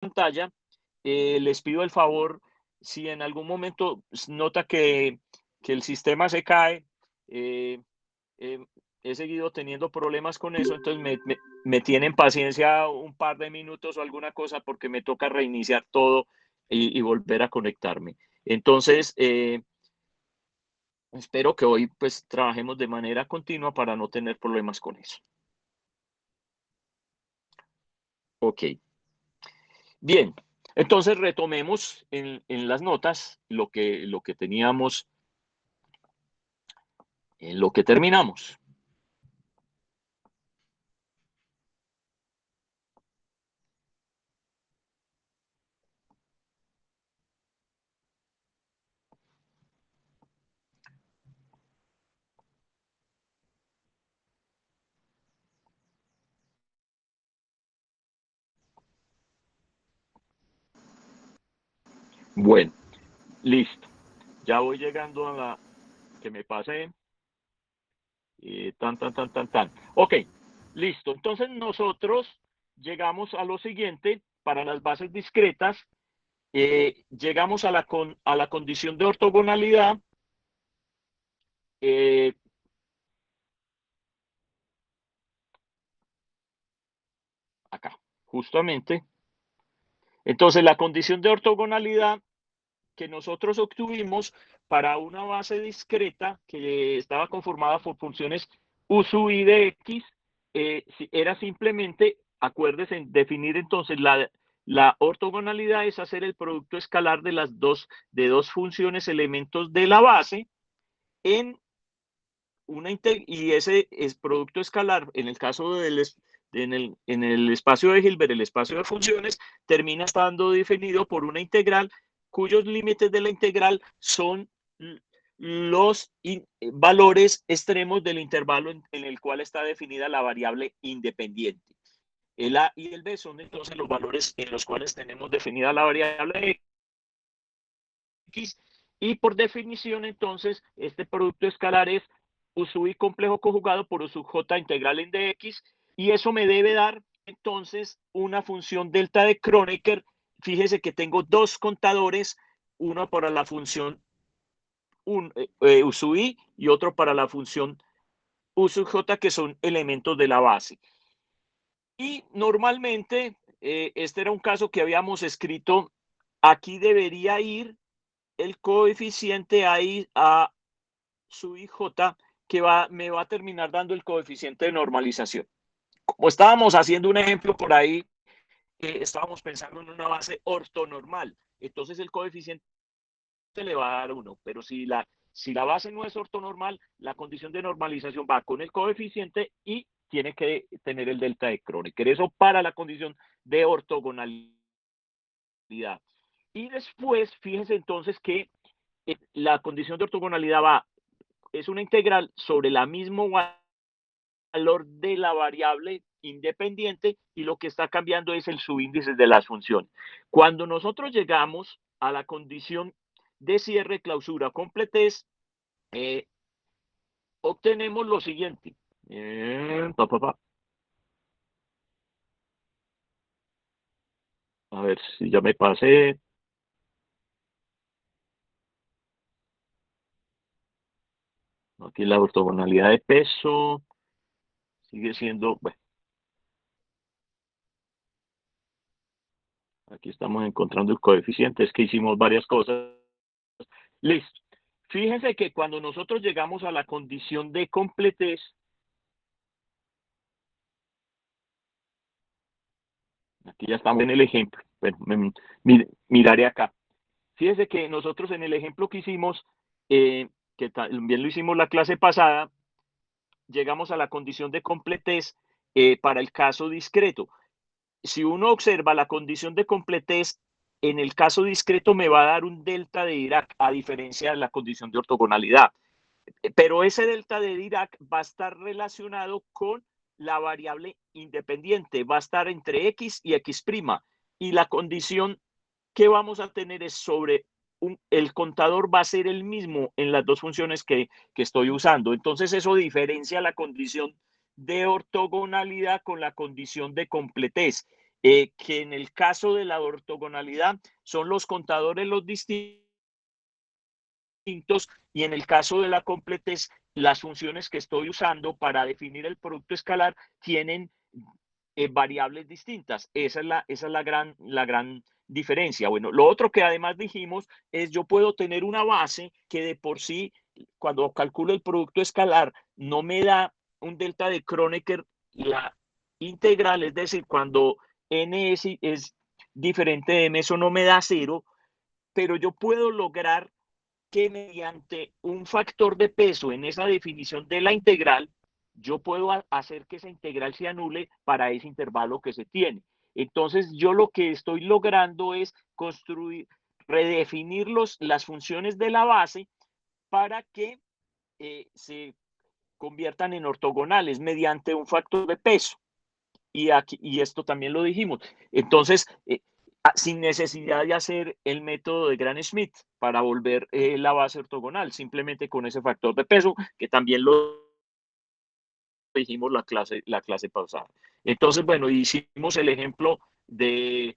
pantalla, les pido el favor, si en algún momento nota que el sistema se cae, eh, he seguido teniendo problemas con eso, entonces me tienen paciencia un par de minutos o alguna cosa porque me toca reiniciar todo y volver a conectarme. Entonces, espero que hoy pues trabajemos de manera continua para no tener problemas con eso. Ok. Bien, entonces retomemos en las notas lo que teníamos, en lo que terminamos. Bueno, listo. Ya voy llegando a la que me pasé. Tan. Ok, listo. Entonces nosotros llegamos a lo siguiente, para las bases discretas, llegamos a a la condición de ortogonalidad. eh, Acá, justamente. Entonces la condición de ortogonalidad que nosotros obtuvimos para una base discreta que estaba conformada por funciones u sub i de x, era simplemente, acuérdense, en definir entonces la ortogonalidad es hacer el producto escalar de de dos funciones elementos de la base en y ese es producto escalar, en el caso en el espacio de Hilbert, el espacio de funciones, termina estando definido por una integral cuyos límites de la integral son los valores extremos del intervalo en el cual está definida la variable independiente. El A y el B son entonces los valores en los cuales tenemos definida la variable X, y por definición entonces este producto escalar es U sub i complejo conjugado por U sub j integral en dx, y eso me debe dar entonces una función delta de Kronecker. Fíjese que tengo dos contadores, uno para la función U sub i y otro para la función U sub j, que son elementos de la base. Y normalmente, este era un caso que habíamos escrito, aquí debería ir el coeficiente ahí a sub ij, que me va a terminar dando el coeficiente de normalización. Como estábamos haciendo un ejemplo por ahí, estábamos pensando en una base ortonormal, entonces el coeficiente le va a dar 1, pero si la base no es ortonormal, la condición de normalización va con el coeficiente y tiene que tener el delta de Kronecker. Eso para la condición de ortogonalidad. Y después, fíjense entonces que la condición de ortogonalidad es una integral sobre el mismo valor de la variable independiente, y lo que está cambiando es el subíndice de las funciones. Cuando nosotros llegamos a la condición de cierre, clausura, completez, obtenemos lo siguiente. A ver si ya me pasé. Aquí la ortogonalidad de peso sigue siendo, bueno, aquí estamos encontrando el coeficiente, es que hicimos varias cosas. Listo. Fíjense que cuando nosotros llegamos a la condición de completez, aquí ya estamos en el ejemplo. Bueno, miraré acá. Fíjense que nosotros en el ejemplo que hicimos, que también lo hicimos la clase pasada, llegamos a la condición de completez para el caso discreto. Si uno observa la condición de completez, en el caso discreto me va a dar un delta de Dirac, a diferencia de la condición de ortogonalidad. Pero ese delta de Dirac va a estar relacionado con la variable independiente, va a estar entre x y x', y la condición que vamos a tener es sobre el contador va a ser el mismo en las dos funciones que estoy usando. Entonces eso diferencia la condición de ortogonalidad con la condición de completez. que en el caso de la ortogonalidad son los contadores los distintos, y en el caso de la completez, las funciones que estoy usando para definir el producto escalar tienen variables distintas. Esa es la gran diferencia. Bueno, lo otro que además dijimos es yo puedo tener una base que de por sí, cuando calculo el producto escalar, no me da un delta de Kronecker, la integral, es decir, cuando n es diferente de m, eso no me da cero, pero yo puedo lograr que mediante un factor de peso en esa definición de la integral, yo puedo hacer que esa integral se anule para ese intervalo que se tiene. Entonces, yo lo que estoy logrando es construir, redefinir las funciones de la base para que se conviertan en ortogonales mediante un factor de peso. Y esto también lo dijimos. Entonces, sin necesidad de hacer el método de Gram-Schmidt para volver la base ortogonal, simplemente con ese factor de peso, que también lo dijimos la clase pasada. Entonces, bueno, hicimos el ejemplo de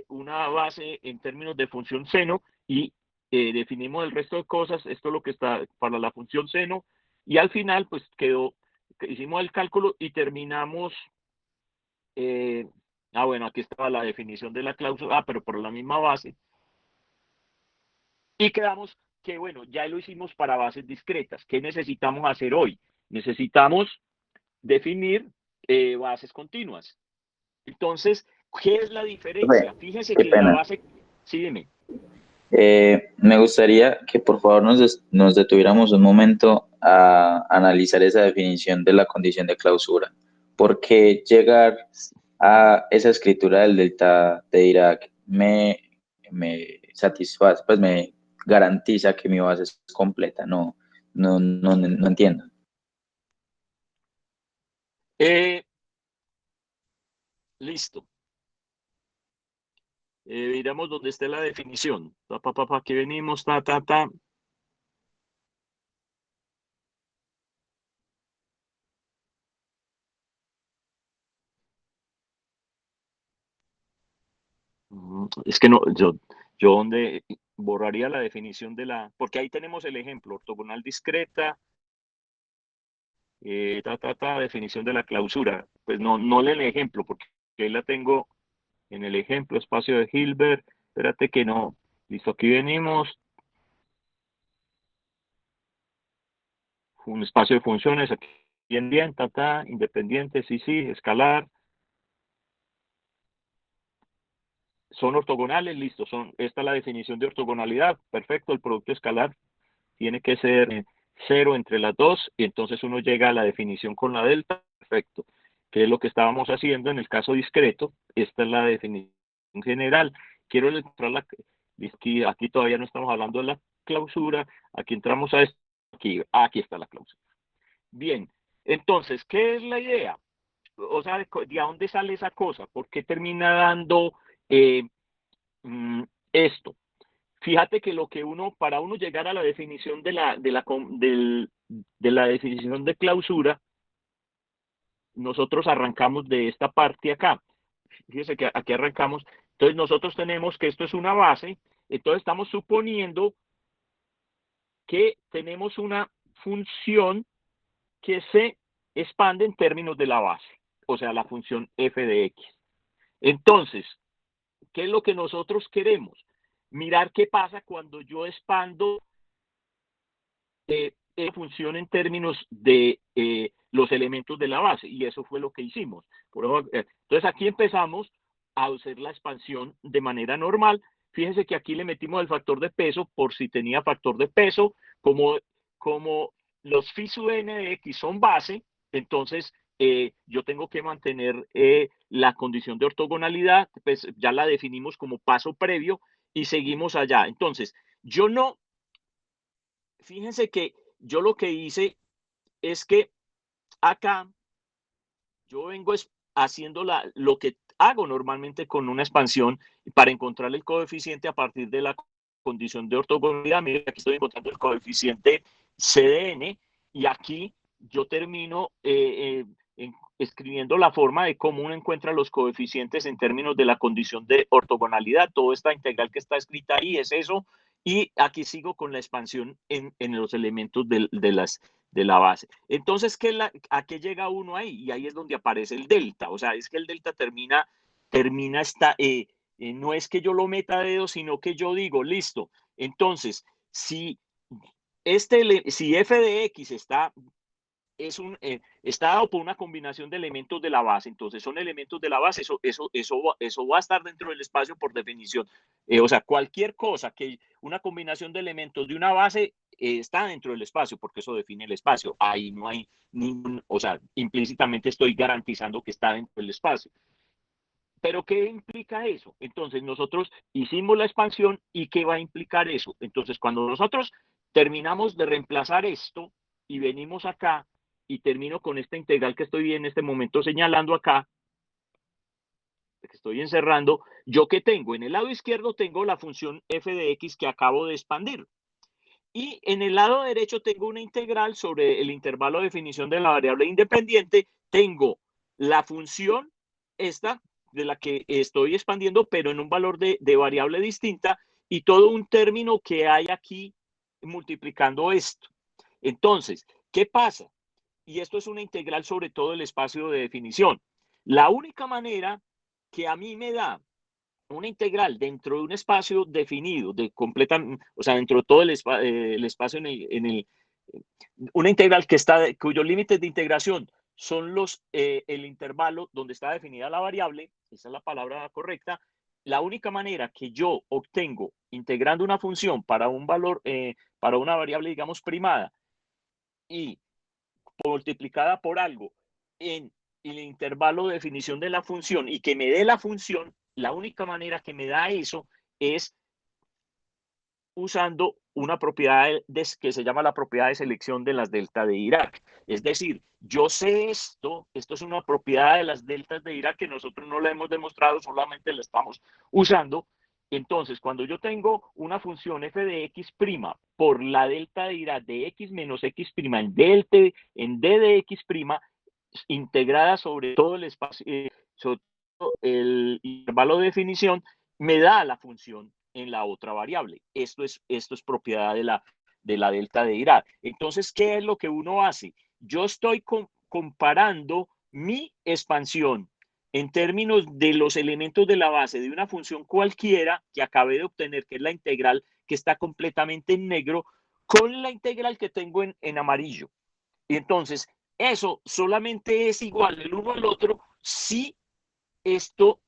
una base en términos de función seno y definimos el resto de cosas. Esto es lo que está para la función seno. Y al final, pues hicimos el cálculo y terminamos. Bueno, aquí estaba la definición de la cláusula, pero por la misma base. Y quedamos que, bueno, ya lo hicimos para bases discretas. ¿Qué necesitamos hacer hoy? Necesitamos definir bases continuas. Entonces, ¿qué es la diferencia? Fíjense Qué que la pena. base... Sí, dime. Me gustaría que por favor nos detuviéramos un momento a analizar esa definición de la condición de clausura. ¿Por qué llegar a esa escritura del delta de Dirac me satisface, pues me garantiza que mi base es completa? No entiendo. Listo. Miramos dónde está la definición. Aquí venimos, ta. Es que no, yo donde borraría la definición de porque ahí tenemos el ejemplo, ortogonal discreta, definición de la clausura. Pues no leen el ejemplo, porque ahí la tengo en el ejemplo, espacio de Hilbert. Espérate que no. Listo, aquí venimos. Un espacio de funciones, aquí bien, independiente, sí, escalar. Son ortogonales, listo. Esta es la definición de ortogonalidad. Perfecto, el producto escalar tiene que ser cero entre las dos, y entonces uno llega a la definición con la delta. Perfecto. ¿Qué es lo que estábamos haciendo en el caso discreto? Esta es la definición general. Quiero entrar aquí todavía no estamos hablando de la clausura. Aquí entramos a esto. Aquí está la clausura. Bien, entonces, ¿qué es la idea? O sea, ¿de dónde sale esa cosa? ¿Por qué termina dando eh, esto? Fíjate que para uno llegar a la definición de la definición de clausura, nosotros arrancamos de esta parte acá. Fíjese que aquí arrancamos. Entonces nosotros tenemos que esto es una base. Entonces estamos suponiendo que tenemos una función que se expande en términos de la base, o sea, la función f de x. Entonces, ¿qué es lo que nosotros queremos? Mirar qué pasa cuando yo expando función en términos de los elementos de la base, y eso fue lo que hicimos. Entonces aquí empezamos a hacer la expansión de manera normal. Fíjense que aquí le metimos el factor de peso por si tenía factor de peso. Como los phi sub n de x son base, entonces yo tengo que mantener la condición de ortogonalidad, pues ya la definimos como paso previo y seguimos allá. Entonces, fíjense que yo lo que hice es que acá yo vengo haciendo lo que hago normalmente con una expansión para encontrar el coeficiente a partir de la condición de ortogonalidad. Mira, aquí estoy encontrando el coeficiente CDN y aquí yo termino escribiendo la forma de cómo uno encuentra los coeficientes en términos de la condición de ortogonalidad. Toda esta integral que está escrita ahí es eso. Y aquí sigo con la expansión en los elementos de la base. Entonces, ¿a qué llega uno ahí? Y ahí es donde aparece el delta. O sea, es que el delta termina no es que yo lo meta a dedo, sino que yo digo, listo. Entonces, si f de x está dado por una combinación de elementos de la base, entonces son elementos de la base, eso va a estar dentro del espacio por definición. O sea, cualquier cosa que una combinación de elementos de una base está dentro del espacio, porque eso define el espacio. Ahí no hay ningún, o sea, implícitamente estoy garantizando que está dentro del espacio. Pero ¿qué implica eso? Entonces nosotros hicimos la expansión y ¿qué va a implicar eso? Entonces cuando nosotros terminamos de reemplazar esto y venimos acá y termino con esta integral que estoy en este momento señalando acá, que estoy encerrando, ¿yo qué tengo? En el lado izquierdo tengo la función f de x que acabo de expandir. Y en el lado derecho tengo una integral sobre el intervalo de definición de la variable independiente. Tengo la función esta de la que estoy expandiendo, pero en un valor de variable distinta y todo un término que hay aquí multiplicando esto. Entonces, ¿qué pasa? Y esto es una integral sobre todo el espacio de definición. La única manera que a mí me da una integral dentro de un espacio definido, o sea, dentro de todo el espacio una integral cuyos límites de integración son el intervalo donde está definida la variable, esa es la palabra correcta. La única manera que yo obtengo integrando una función para un valor, para una variable, digamos, primada y multiplicada por algo en el intervalo de definición de la función y que me dé la función, la única manera que me da eso es usando una propiedad que se llama la propiedad de selección de las deltas de Dirac. Es decir, yo sé esto es una propiedad de las deltas de Dirac que nosotros no la hemos demostrado, solamente la estamos usando. Entonces, cuando yo tengo una función f de x' por la delta de Dirac de x menos x' en d de x', integrada sobre todo el espacio, sobre todo el intervalo de definición, me da la función en la otra variable. Esto es propiedad de la delta de Dirac. Entonces, ¿qué es lo que uno hace? Yo estoy comparando mi expansión en términos de los elementos de la base de una función cualquiera que acabé de obtener, que es la integral que está completamente en negro, con la integral que tengo en amarillo. Y entonces, eso solamente es igual el uno al otro si esto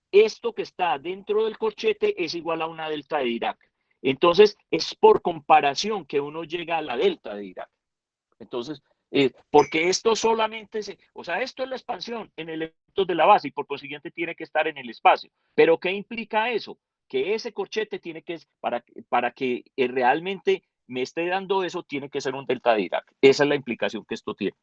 que está dentro del corchete es igual a una delta de Dirac. Entonces, es por comparación que uno llega a la delta de Dirac. Entonces, porque esto solamente o sea, esto es la expansión en elementos de la base y por consiguiente tiene que estar en el espacio. Pero ¿qué implica eso? Que ese corchete tiene que, para que realmente me esté dando eso, tiene que ser un delta de Dirac. Esa es la implicación que esto tiene.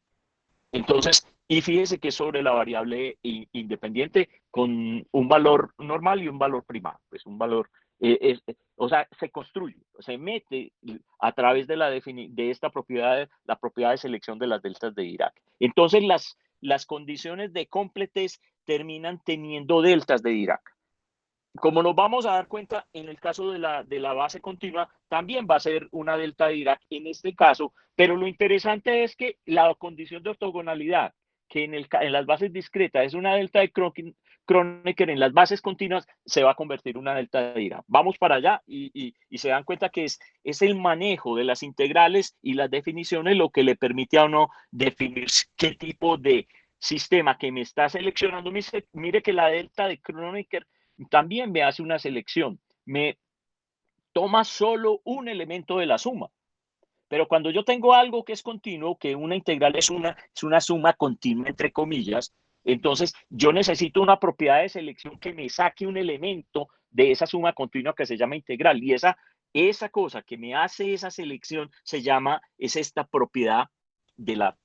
Entonces, y fíjese que sobre la variable independiente con un valor normal y un valor primado, pues un valor, o sea, se construye, se mete a través de de esta propiedad, la propiedad de selección de las deltas de Dirac. Entonces, las condiciones de completez terminan teniendo deltas de Dirac. Como nos vamos a dar cuenta, en el caso de la base continua, también va a ser una delta de Dirac en este caso, pero lo interesante es que la condición de ortogonalidad, que en las bases discretas es una delta de Kronecker, en las bases continuas se va a convertir en una delta de Dirac. Vamos para allá y se dan cuenta que es el manejo de las integrales y las definiciones lo que le permite a uno definir qué tipo de sistema que me está seleccionando. Mire que la delta de Kronecker también me hace una selección, me toma solo un elemento de la suma. Pero cuando yo tengo algo que es continuo, que una integral es una suma continua, entre comillas, entonces yo necesito una propiedad de selección que me saque un elemento de esa suma continua que se llama integral. Y esa cosa que me hace esa selección es esta propiedad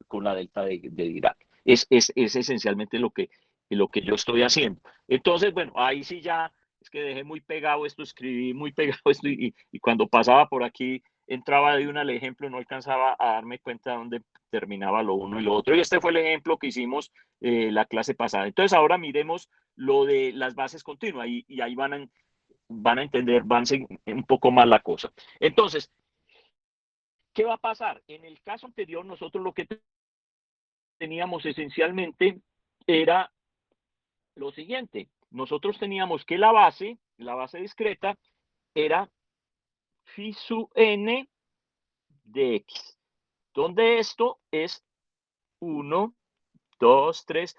con la delta de Dirac. Es esencialmente lo que yo estoy haciendo. Entonces, bueno, ahí sí ya es que dejé muy pegado esto, escribí muy pegado esto y cuando pasaba por aquí entraba de una al ejemplo, no alcanzaba a darme cuenta de dónde terminaba lo uno y lo otro. Y este fue el ejemplo que hicimos la clase pasada. Entonces ahora miremos lo de las bases continuas y ahí van a entender, van a seguir un poco más la cosa. Entonces, ¿qué va a pasar? En el caso anterior, nosotros lo que teníamos esencialmente era lo siguiente. Nosotros teníamos que la base discreta, era phi sub n de x, donde esto es 1, 2, 3.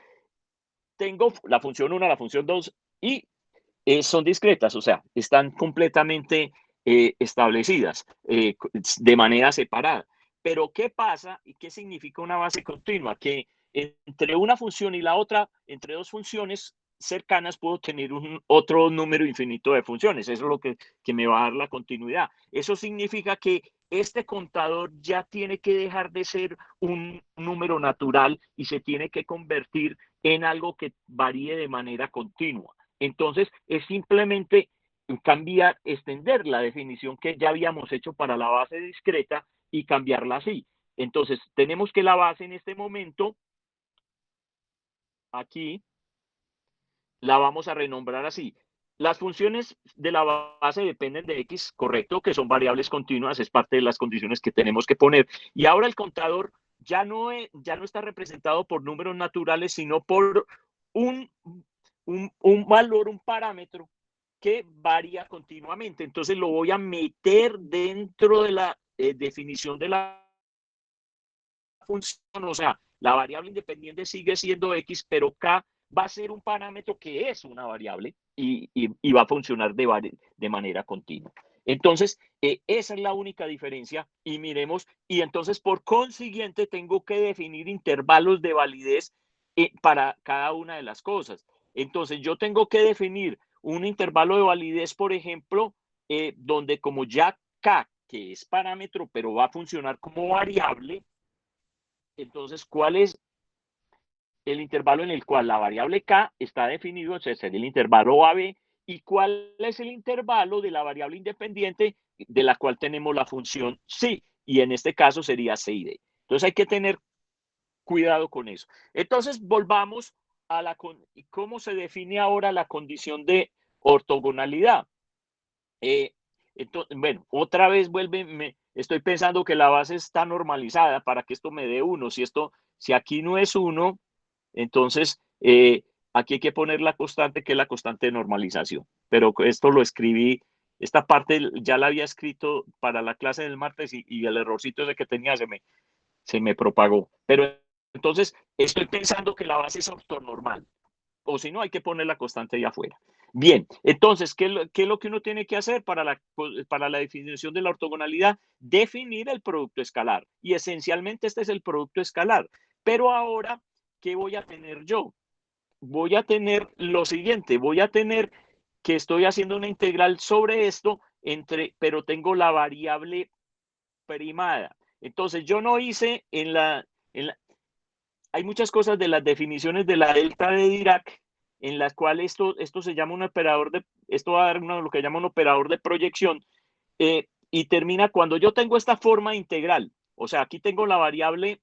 Tengo la función 1, la función 2 y son discretas, o sea, están completamente establecidas de manera separada. Pero, ¿qué pasa y qué significa una base continua? Que entre una función y la otra, entre dos funciones cercanas, puedo tener otro número infinito de funciones. Eso es lo que me va a dar la continuidad. Eso significa que este contador ya tiene que dejar de ser un número natural y se tiene que convertir en algo que varíe de manera continua. Entonces, es simplemente cambiar, extender la definición que ya habíamos hecho para la base discreta y cambiarla así. Entonces, tenemos que la base en este momento, aquí, la vamos a renombrar así. Las funciones de la base dependen de x, correcto, que son variables continuas, es parte de las condiciones que tenemos que poner. Y ahora el contador ya no está representado por números naturales, sino por un valor, un parámetro que varía continuamente. Entonces lo voy a meter dentro de la definición de la función, o sea, la variable independiente sigue siendo x, pero k va a ser un parámetro que es una variable y va a funcionar de manera continua. Entonces, esa es la única diferencia y miremos, y entonces por consiguiente tengo que definir intervalos de validez para cada una de las cosas. Entonces, yo tengo que definir un intervalo de validez, por ejemplo, donde como ya k, que es parámetro, pero va a funcionar como variable, entonces, ¿cuál es el intervalo en el cual la variable k está definido? Es el intervalo AB. ¿Y cuál es el intervalo de la variable independiente de la cual tenemos la función sí? Y en este caso sería C y D. Entonces hay que tener cuidado con eso. Entonces volvamos a cómo se define ahora la condición de ortogonalidad. Entonces, bueno, otra vez estoy pensando que la base está normalizada para que esto me dé 1. Si aquí no es 1, entonces aquí hay que poner la constante, que es la constante de normalización. Pero esto lo escribí, esta parte ya la había escrito para la clase del martes y el errorcito ese que tenía se me propagó. Pero entonces estoy pensando que la base es ortonormal. O si no, hay que poner la constante ahí afuera. Bien, entonces, ¿qué es lo que uno tiene que hacer para la definición de la ortogonalidad? Definir el producto escalar. Y esencialmente este es el producto escalar. Pero ahora, ¿qué voy a tener yo? Voy a tener lo siguiente, voy a tener que estoy haciendo una integral sobre esto, pero tengo la variable primada. Entonces, yo no hice hay muchas cosas de las definiciones de la delta de Dirac en las cuales esto se llama un operador esto va a dar lo que llama un operador de proyección y termina cuando yo tengo esta forma integral. O sea, aquí tengo la variable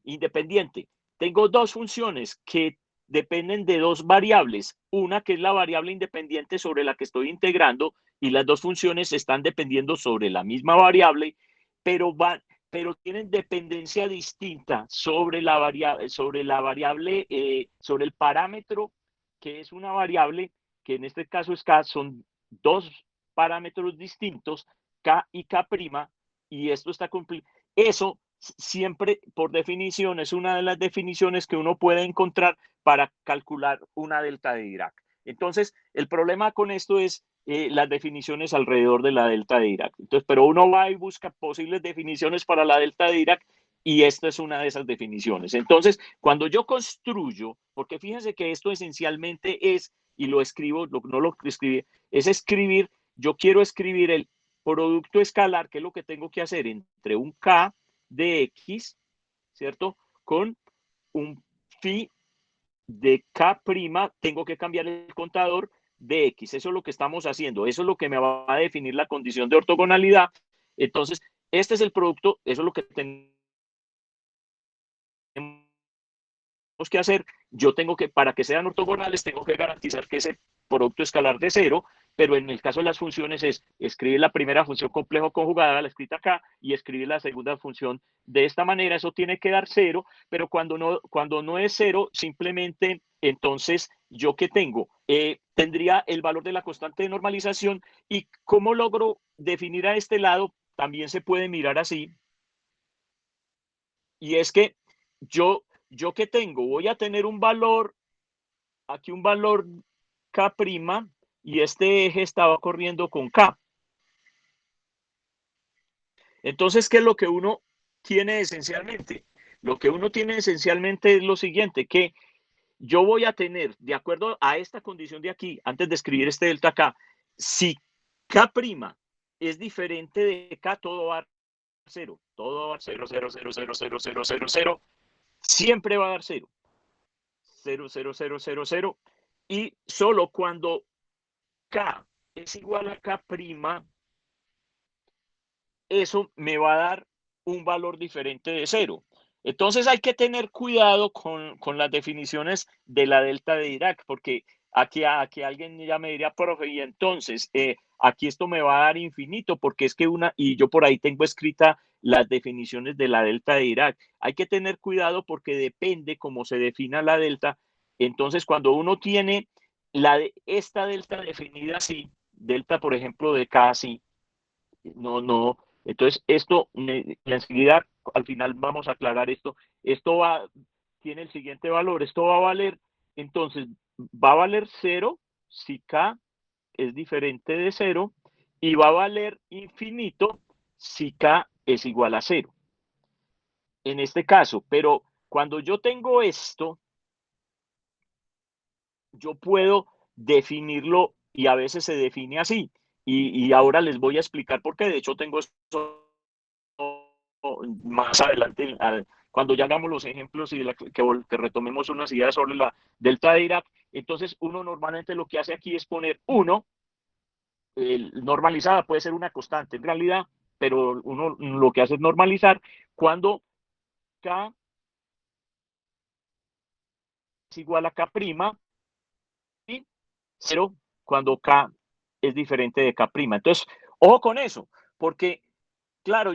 independiente. Tengo dos funciones que dependen de dos variables. Una que es la variable independiente sobre la que estoy integrando y las dos funciones están dependiendo sobre la misma variable, pero tienen dependencia distinta sobre la variable, sobre el parámetro que es una variable, que en este caso es k, son dos parámetros distintos, k y k', y esto está cumplido. Eso siempre, por definición, es una de las definiciones que uno puede encontrar para calcular una delta de Dirac. Entonces, el problema con esto es las definiciones alrededor de la delta de Dirac. Entonces, pero uno va y busca posibles definiciones para la delta de Dirac y esta es una de esas definiciones. Entonces, cuando yo construyo, porque fíjense que esto esencialmente es, y lo escribo, no lo escribí, es escribir, yo quiero escribir el producto escalar, que es lo que tengo que hacer entre un k de x, ¿cierto? Con un phi de k', tengo que cambiar el contador de X. Eso es lo que estamos haciendo. Eso es lo que me va a definir la condición de ortogonalidad. Entonces, este es el producto, eso es lo que tenemos que hacer. Yo tengo que, para que sean ortogonales, tengo que garantizar que ese producto escalar de cero, pero en el caso de las funciones es escribir la primera función complejo conjugada, la escrita acá, y escribir la segunda función de esta manera. Eso tiene que dar cero, pero cuando no es cero, simplemente, entonces, ¿yo qué tengo? Tendría el valor de la constante de normalización. ¿Y cómo logro definir a este lado? También se puede mirar así, y es que yo qué tengo, voy a tener un valor, aquí un valor K', y este eje estaba corriendo con K. Entonces, ¿qué es lo que uno tiene esencialmente? Lo que uno tiene esencialmente es lo siguiente, que yo voy a tener, de acuerdo a esta condición de aquí, antes de escribir este delta K, si K' es diferente de K, todo va a dar cero. Todo va a dar cero, cero, cero, cero, cero, cero, cero, cero. Siempre va a dar cero. 0, 0, 0, 0, 0. Y solo cuando K es igual a K', eso me va a dar un valor diferente de cero. Entonces hay que tener cuidado con las definiciones de la delta de Dirac, porque aquí alguien ya me diría, profe, y entonces aquí esto me va a dar infinito, porque es que y yo por ahí tengo escrita las definiciones de la delta de Dirac. Hay que tener cuidado porque depende cómo se defina la delta. Entonces, cuando uno tiene esta delta definida así, delta, por ejemplo, de K así, no. Entonces, esto, enseguida, al final vamos a aclarar esto. Esto tiene el siguiente valor. Esto va a valer, entonces, va a valer 0 si K es diferente de 0 y va a valer infinito si K es igual a 0. En este caso, pero cuando yo tengo esto, yo puedo definirlo y a veces se define así. Y ahora les voy a explicar por qué. De hecho, tengo esto más adelante, cuando ya hagamos los ejemplos y que retomemos unas ideas sobre la delta de Dirac. Entonces, uno normalmente lo que hace aquí es poner 1, normalizada puede ser una constante en realidad, pero uno lo que hace es normalizar cuando K es igual a K' y 0 cuando K es diferente de K'. Entonces, ojo con eso, porque claro,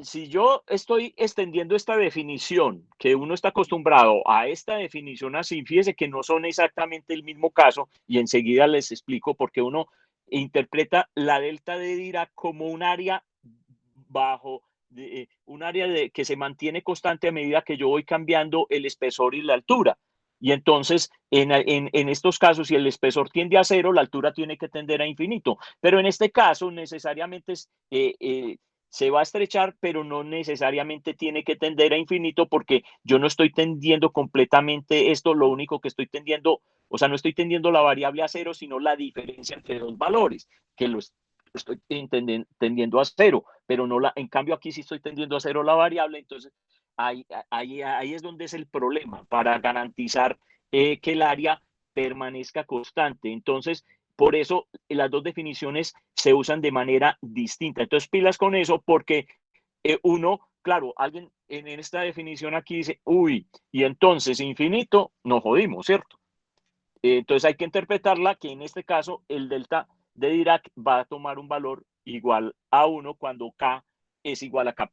si yo estoy extendiendo esta definición, que uno está acostumbrado a esta definición así, fíjese que no son exactamente el mismo caso, y enseguida les explico por qué uno interpreta la delta de Dirac como un área un área que se mantiene constante a medida que yo voy cambiando el espesor y la altura. Y entonces, en estos casos, si el espesor tiende a cero, la altura tiene que tender a infinito. Pero en este caso, necesariamente se va a estrechar, pero no necesariamente tiene que tender a infinito porque yo no estoy tendiendo completamente esto, lo único que estoy tendiendo, o sea, no estoy tendiendo la variable a cero, sino la diferencia entre dos valores, que lo estoy tendiendo a cero, pero no en cambio aquí sí estoy tendiendo a cero la variable, entonces ahí es donde es el problema, para garantizar que el área permanezca constante. Entonces, por eso las dos definiciones se usan de manera distinta. Entonces, pilas con eso porque uno, claro, alguien en esta definición aquí dice, uy, y entonces infinito, nos jodimos, ¿cierto? Entonces hay que interpretarla que en este caso el delta de Dirac va a tomar un valor igual a 1 cuando K es igual a K'.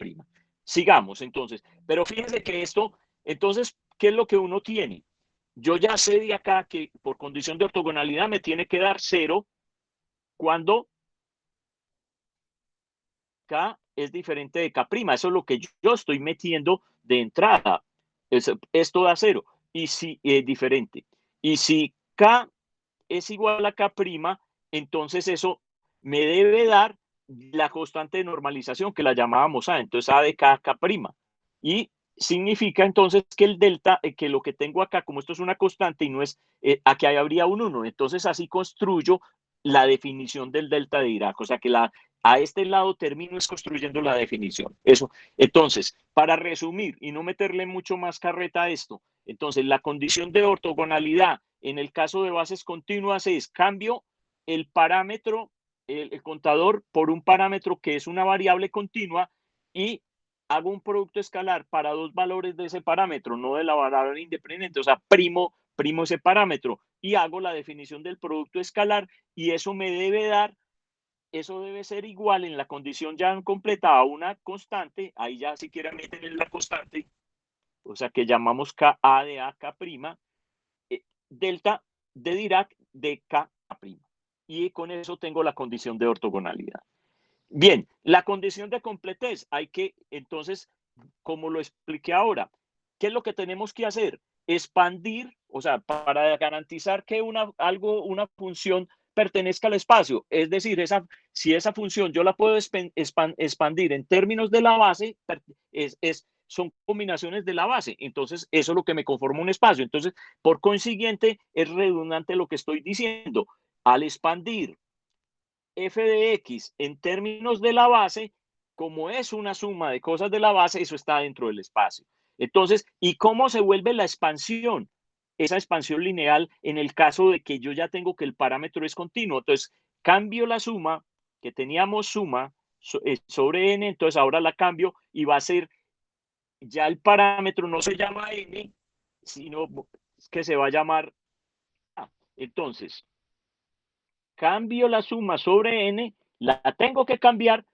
Sigamos entonces, pero fíjense que esto, entonces, ¿qué es lo que uno tiene? Yo ya sé de acá que por condición de ortogonalidad me tiene que dar 0 cuando K es diferente de K'. Eso es lo que yo estoy metiendo de entrada. Esto da 0 y si es diferente. Y si K es igual a K', entonces eso me debe dar la constante de normalización que la llamábamos A. Entonces A de K, K'. Y significa entonces que el delta, que lo que tengo acá, como esto es una constante y no es, aquí habría un 1. Entonces así construyo la definición del delta de Dirac. O sea que a este lado termino es construyendo la definición. Eso. Entonces, para resumir y no meterle mucho más carreta a esto, entonces la condición de ortogonalidad En el caso de bases continuas es cambio el parámetro, el contador por un parámetro que es una variable continua y hago un producto escalar para dos valores de ese parámetro, no de la variable independiente, o sea, primo ese parámetro y hago la definición del producto escalar y eso me debe dar, eso debe ser igual en la condición ya completa a una constante, ahí ya si quieren meten en la constante, o sea, que llamamos K A de A K', delta de Dirac de K'. Y con eso tengo la condición de ortogonalidad. Bien, la condición de completez, hay que, entonces, como lo expliqué ahora, ¿qué es lo que tenemos que hacer? Expandir, o sea, para garantizar que una función pertenezca al espacio, es decir, si esa función yo la puedo expandir en términos de la base, son combinaciones de la base, entonces eso es lo que me conforma un espacio. Entonces, por consiguiente, es redundante lo que estoy diciendo. Al expandir f de x en términos de la base, como es una suma de cosas de la base, eso está dentro del espacio. Entonces, ¿y cómo se vuelve la expansión? Esa expansión lineal en el caso de que yo ya tengo que el parámetro es continuo. Entonces, cambio la suma, que teníamos suma sobre n, entonces ahora la cambio y va a ser, ya el parámetro no se llama n, sino que se va a llamar a. Entonces, cambio la suma sobre n, la tengo que cambiar,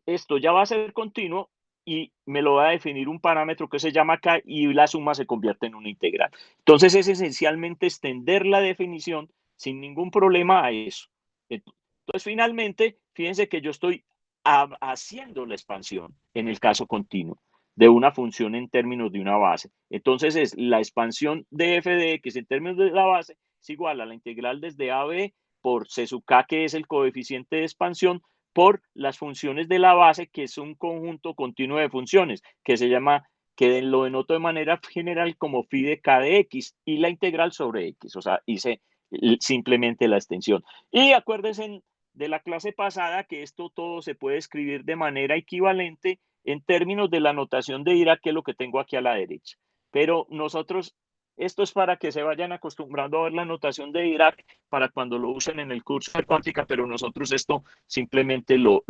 esto ya va a ser continuo y me lo va a definir un parámetro que se llama k y la suma se convierte en una integral. Entonces es esencialmente extender la definición sin ningún problema a eso. Entonces finalmente, fíjense que yo estoy haciendo la expansión en el caso continuo de una función en términos de una base. Entonces es la expansión de f de x en términos de la base es igual a la integral desde a a b por c sub k, que es el coeficiente de expansión, por las funciones de la base, que es un conjunto continuo de funciones, que se llama, que lo denoto de manera general como phi de k de x, y la integral sobre x, o sea, hice simplemente la extensión. Y acuérdense de la clase pasada que esto todo se puede escribir de manera equivalente en términos de la notación de Dirac, que es lo que tengo aquí a la derecha. Pero nosotros, esto es para que se vayan acostumbrando a ver la notación de Dirac para cuando lo usen en el curso de cuántica, pero nosotros esto simplemente lo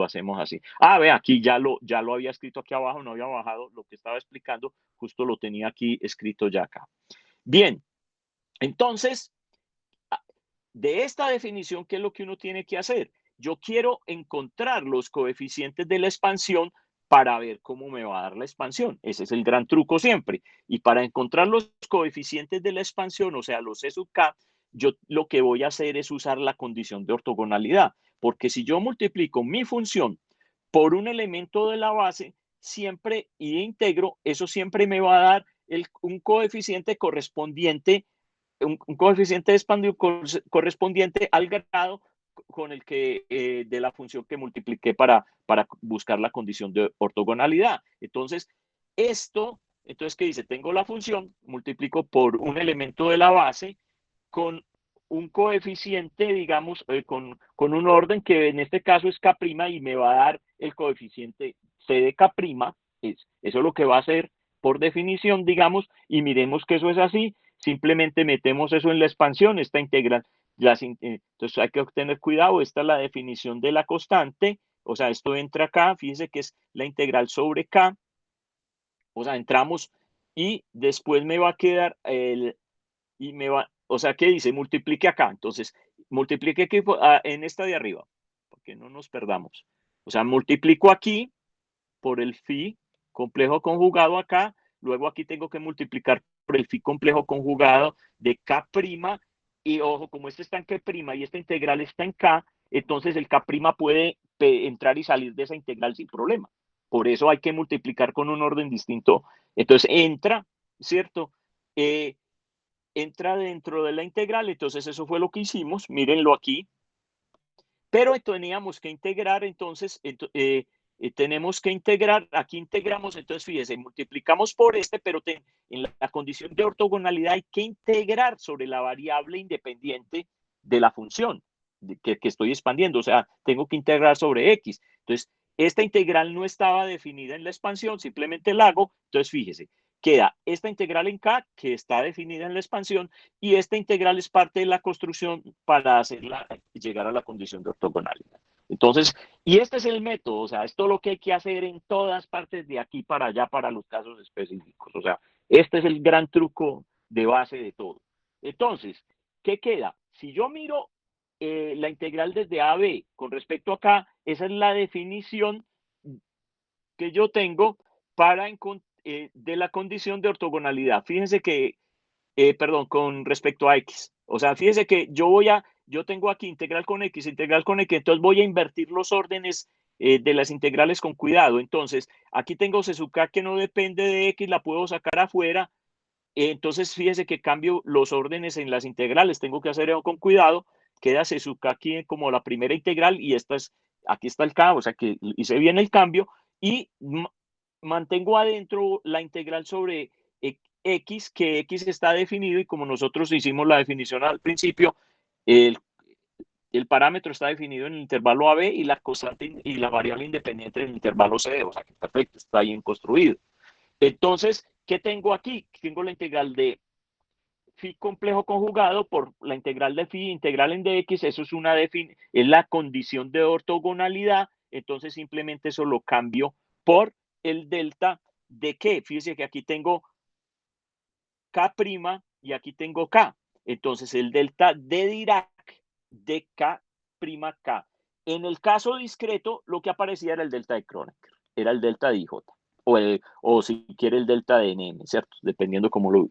hacemos así. Ah, ve, aquí ya lo había escrito aquí abajo, no había bajado lo que estaba explicando, justo lo tenía aquí escrito ya acá. Bien, entonces, de esta definición, ¿qué es lo que uno tiene que hacer? Yo quiero encontrar los coeficientes de la expansión para ver cómo me va a dar la expansión. Ese es el gran truco siempre. Y para encontrar los coeficientes de la expansión, o sea, los C sub k, yo lo que voy a hacer es usar la condición de ortogonalidad. Porque si yo multiplico mi función por un elemento de la base, siempre y integro, eso siempre me va a dar un coeficiente correspondiente, un coeficiente de expandido correspondiente al grado con el que de la función que multipliqué para buscar la condición de ortogonalidad. Entonces, entonces, ¿qué dice? Tengo la función, multiplico por un elemento de la base con un coeficiente, digamos, con un orden que en este caso es K' y me va a dar el coeficiente C de K'. Eso es lo que va a hacer por definición, digamos, y miremos que eso es así. Simplemente metemos eso en la expansión, esta integral. Entonces hay que tener cuidado, esta es la definición de la constante, o sea, esto entra acá, fíjense que es la integral sobre K, o sea, entramos y después me va a quedar o sea, ¿qué dice? Multiplique acá. Entonces, multiplique aquí en esta de arriba, porque no nos perdamos. O sea, multiplico aquí por el phi complejo conjugado acá, luego aquí tengo que multiplicar por el phi complejo conjugado de K', y ojo, como este está en K' y esta integral está en K, entonces el K' puede entrar y salir de esa integral sin problema. Por eso hay que multiplicar con un orden distinto. Entonces entra, ¿cierto? Entra dentro de la integral, entonces eso fue lo que hicimos, mírenlo aquí, pero teníamos que integrar, entonces, tenemos que integrar, aquí integramos, entonces fíjense, multiplicamos por pero en la condición de ortogonalidad hay que integrar sobre la variable independiente de la función que estoy expandiendo, o sea, tengo que integrar sobre x. Entonces, esta integral no estaba definida en la expansión, simplemente la hago, entonces fíjese, queda esta integral en K, que está definida en la expansión, y esta integral es parte de la construcción para hacerla llegar a la condición de ortogonalidad. Entonces, y este es el método, o sea, esto es lo que hay que hacer en todas partes de aquí para allá para los casos específicos. O sea, este es el gran truco de base de todo. Entonces, ¿qué queda? Si yo miro la integral desde A a B con respecto a K, esa es la definición que yo tengo para de la condición de ortogonalidad. Fíjense que, perdón, con respecto a X. O sea, fíjense que yo tengo aquí integral con X, entonces voy a invertir los órdenes de las integrales con cuidado. Entonces, aquí tengo C sub K que no depende de X, la puedo sacar afuera. Entonces, fíjense que cambio los órdenes en las integrales, tengo que hacer eso con cuidado. Queda C sub K aquí como la primera integral y aquí está el K, o sea que hice bien el cambio y mantengo adentro la integral sobre X, que X está definido y como nosotros hicimos la definición al principio, el, el parámetro está definido en el intervalo AB y la constante y la variable independiente en el intervalo CD, o sea que perfecto, está bien construido. Entonces, ¿qué tengo aquí? Tengo la integral de phi complejo conjugado por la integral de phi integral en dx, eso es la condición de ortogonalidad, entonces simplemente eso lo cambio por el delta de qué. Fíjese que aquí tengo K' y aquí tengo K. Entonces el delta de Dirac de K', K. En el caso discreto, lo que aparecía era el delta de Kronecker, era el delta de IJ. O si quiere el delta de NM, ¿cierto? Dependiendo cómo lo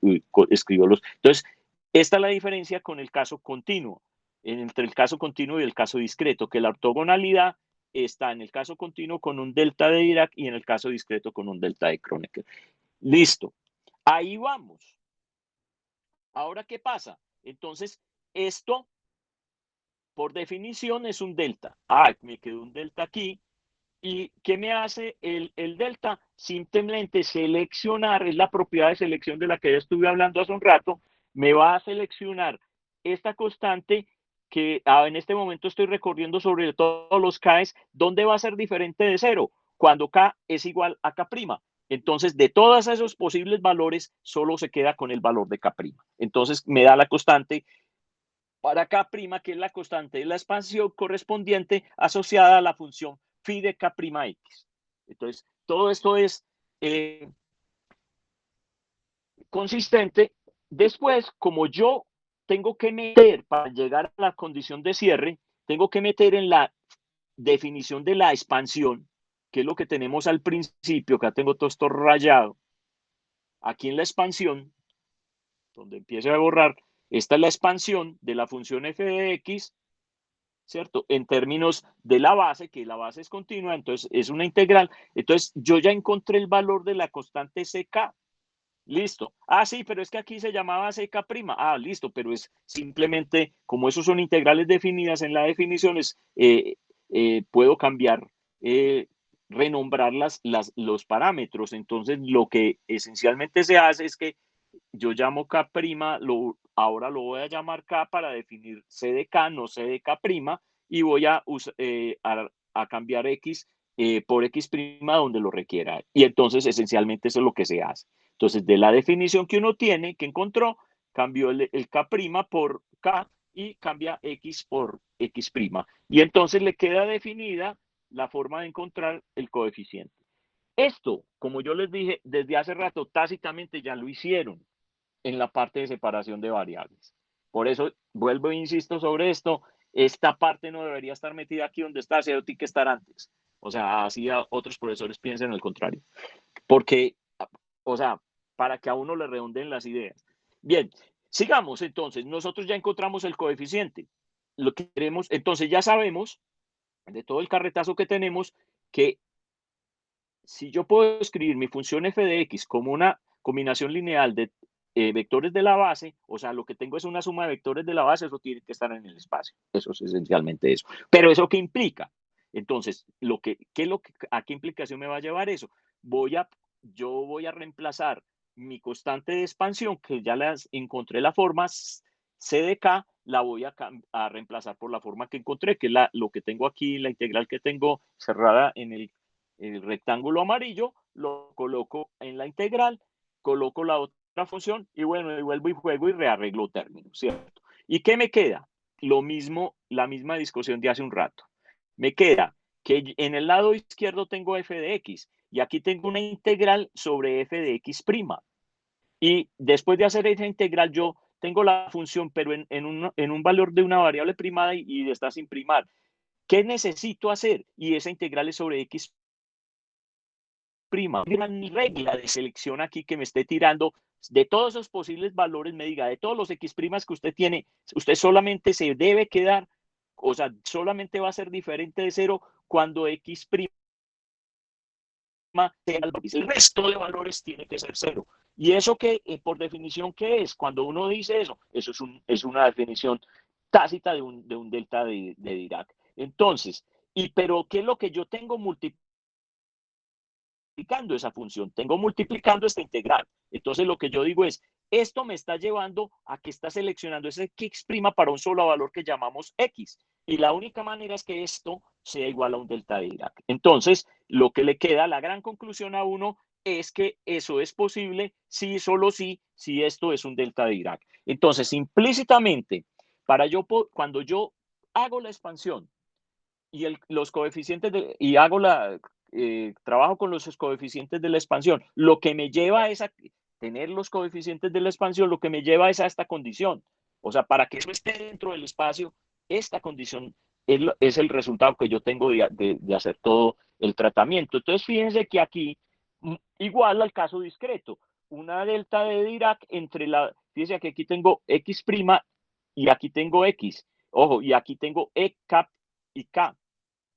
escribo los. Entonces, esta es la diferencia con el caso continuo, entre el caso continuo y el caso discreto, que la ortogonalidad está en el caso continuo con un delta de Dirac y en el caso discreto con un delta de Kronecker. Listo. Ahí vamos. Ahora, ¿qué pasa? Entonces, esto, por definición, es un delta. Me quedó un delta aquí. ¿Y qué me hace el delta? Simplemente seleccionar, es la propiedad de selección de la que ya estuve hablando hace un rato, me va a seleccionar esta constante que en este momento estoy recorriendo sobre todos los K's, ¿dónde va a ser diferente de cero? Cuando K es igual a K'. Entonces, de todos esos posibles valores, solo se queda con el valor de K'. Entonces, me da la constante para K', que es la constante de la expansión correspondiente asociada a la función phi de K'X. Entonces, todo esto es consistente. Después, como yo tengo que meter, para llegar a la condición de cierre, tengo que meter en la definición de la expansión, que es lo que tenemos al principio, acá tengo todo esto rayado. Aquí en la expansión, donde empiece a borrar, esta es la expansión de la función f de x, ¿cierto? En términos de la base, que la base es continua, entonces es una integral. Entonces yo ya encontré el valor de la constante CK. Listo. Sí, pero es que aquí se llamaba CK'. Listo, pero es simplemente, como esos son integrales definidas en la definición, puedo cambiar, renombrar los parámetros. Entonces, lo que esencialmente se hace es que yo llamo K', ahora lo voy a llamar K para definir C de K, no C de K', y voy a cambiar X por X' donde lo requiera. Y entonces, esencialmente, eso es lo que se hace. Entonces, de la definición que uno tiene, que encontró, cambió el K' por K y cambia X por X'. Y entonces le queda definida la forma de encontrar el coeficiente. Esto, como yo les dije desde hace rato, tácitamente ya lo hicieron en la parte de separación de variables. Por eso, vuelvo e insisto sobre esto, esta parte no debería estar metida aquí donde está, se tiene que estar antes. O sea, así otros profesores piensen al contrario. Porque, o sea, para que a uno le redondeen las ideas. Bien, sigamos entonces. Nosotros ya encontramos el coeficiente. Lo que queremos, entonces ya sabemos, de todo el carretazo que tenemos, que si yo puedo escribir mi función f de x como una combinación lineal de vectores de la base, o sea, lo que tengo es una suma de vectores de la base, eso tiene que estar en el espacio. Eso es esencialmente eso. Pero ¿eso qué implica? Entonces, ¿a qué implicación me va a llevar eso? Yo voy a reemplazar mi constante de expansión, que ya las encontré la forma c de k, la voy a reemplazar por la forma que encontré, que es lo que tengo aquí, la integral que tengo cerrada en el rectángulo amarillo, lo coloco en la integral coloco la otra función y bueno, y vuelvo y juego y rearreglo términos, ¿cierto? ¿Y qué me queda? Lo mismo, la misma discusión de hace un rato. Me queda que en el lado izquierdo tengo f de x y aquí tengo una integral sobre f de x'. Y después de hacer esa integral, yo tengo la función, pero en un valor de una variable primada y está sin primar. ¿Qué necesito hacer? Y esa integral es sobre x'. Una regla de selección aquí que me esté tirando de todos esos posibles valores, me diga, de todos los x' que usted tiene, usted solamente se debe quedar, o sea, solamente va a ser diferente de 0 cuando x' el resto de valores tiene que ser 0. Y eso que, por definición, ¿qué es? Cuando uno dice eso, eso es una definición tácita de un delta de Dirac. Entonces, pero ¿qué es lo que yo tengo multiplicando esa función? Tengo multiplicando esta integral. Entonces, lo que yo digo es, esto me está llevando a que está seleccionando ese x' para un solo valor que llamamos x. Y la única manera es que esto sea igual a un delta de Dirac. Entonces, lo que le queda, la gran conclusión a uno, es que eso es posible si, solo si esto es un delta de Dirac. Entonces, implícitamente, cuando yo hago la expansión y los coeficientes y trabajo con los coeficientes de la expansión, lo que me lleva a tener los coeficientes de la expansión, lo que me lleva es a esta condición. O sea, para que eso esté dentro del espacio, esta condición es el resultado que yo tengo de hacer todo el tratamiento. Entonces, fíjense que aquí, igual al caso discreto, una delta de Dirac fíjense que aquí tengo x' y aquí tengo x. Ojo, y aquí tengo e, k y k.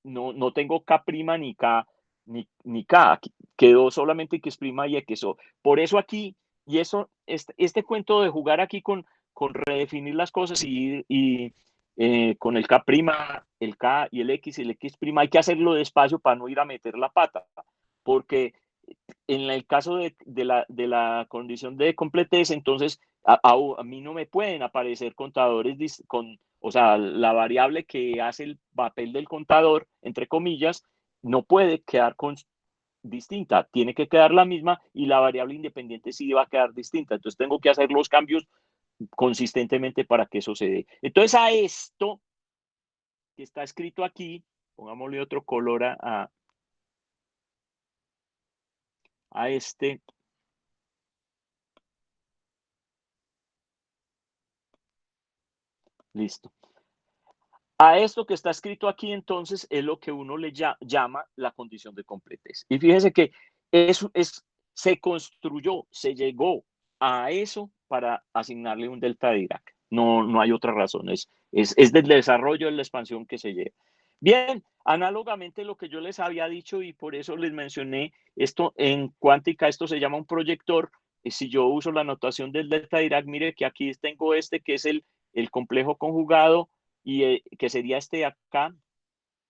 No tengo k' ni k, ni k. Aquí quedó solamente x' y x. Por eso aquí, y eso, este cuento de jugar aquí con redefinir las cosas y con el k', el k y el x y el x', hay que hacerlo despacio para no ir a meter la pata. Porque en el caso de la condición de completez, entonces a mí no me pueden aparecer contadores o sea, la variable que hace el papel del contador, entre comillas, no puede quedar distinta, tiene que quedar la misma y la variable independiente sí va a quedar distinta. Entonces tengo que hacer los cambios consistentemente para que eso se dé. Entonces a esto que está escrito aquí, pongámosle otro color a este. Listo. A esto que está escrito aquí, entonces, es lo que uno le llama la condición de completez. Y fíjese que se construyó, se llegó a eso para asignarle un delta de Dirac. No hay otra razón. Es del desarrollo de la expansión que se lleva. Bien, análogamente lo que yo les había dicho y por eso les mencioné esto en cuántica, esto se llama un proyector. Si yo uso la notación del delta de Dirac, mire que aquí tengo que es el complejo conjugado y que sería este acá,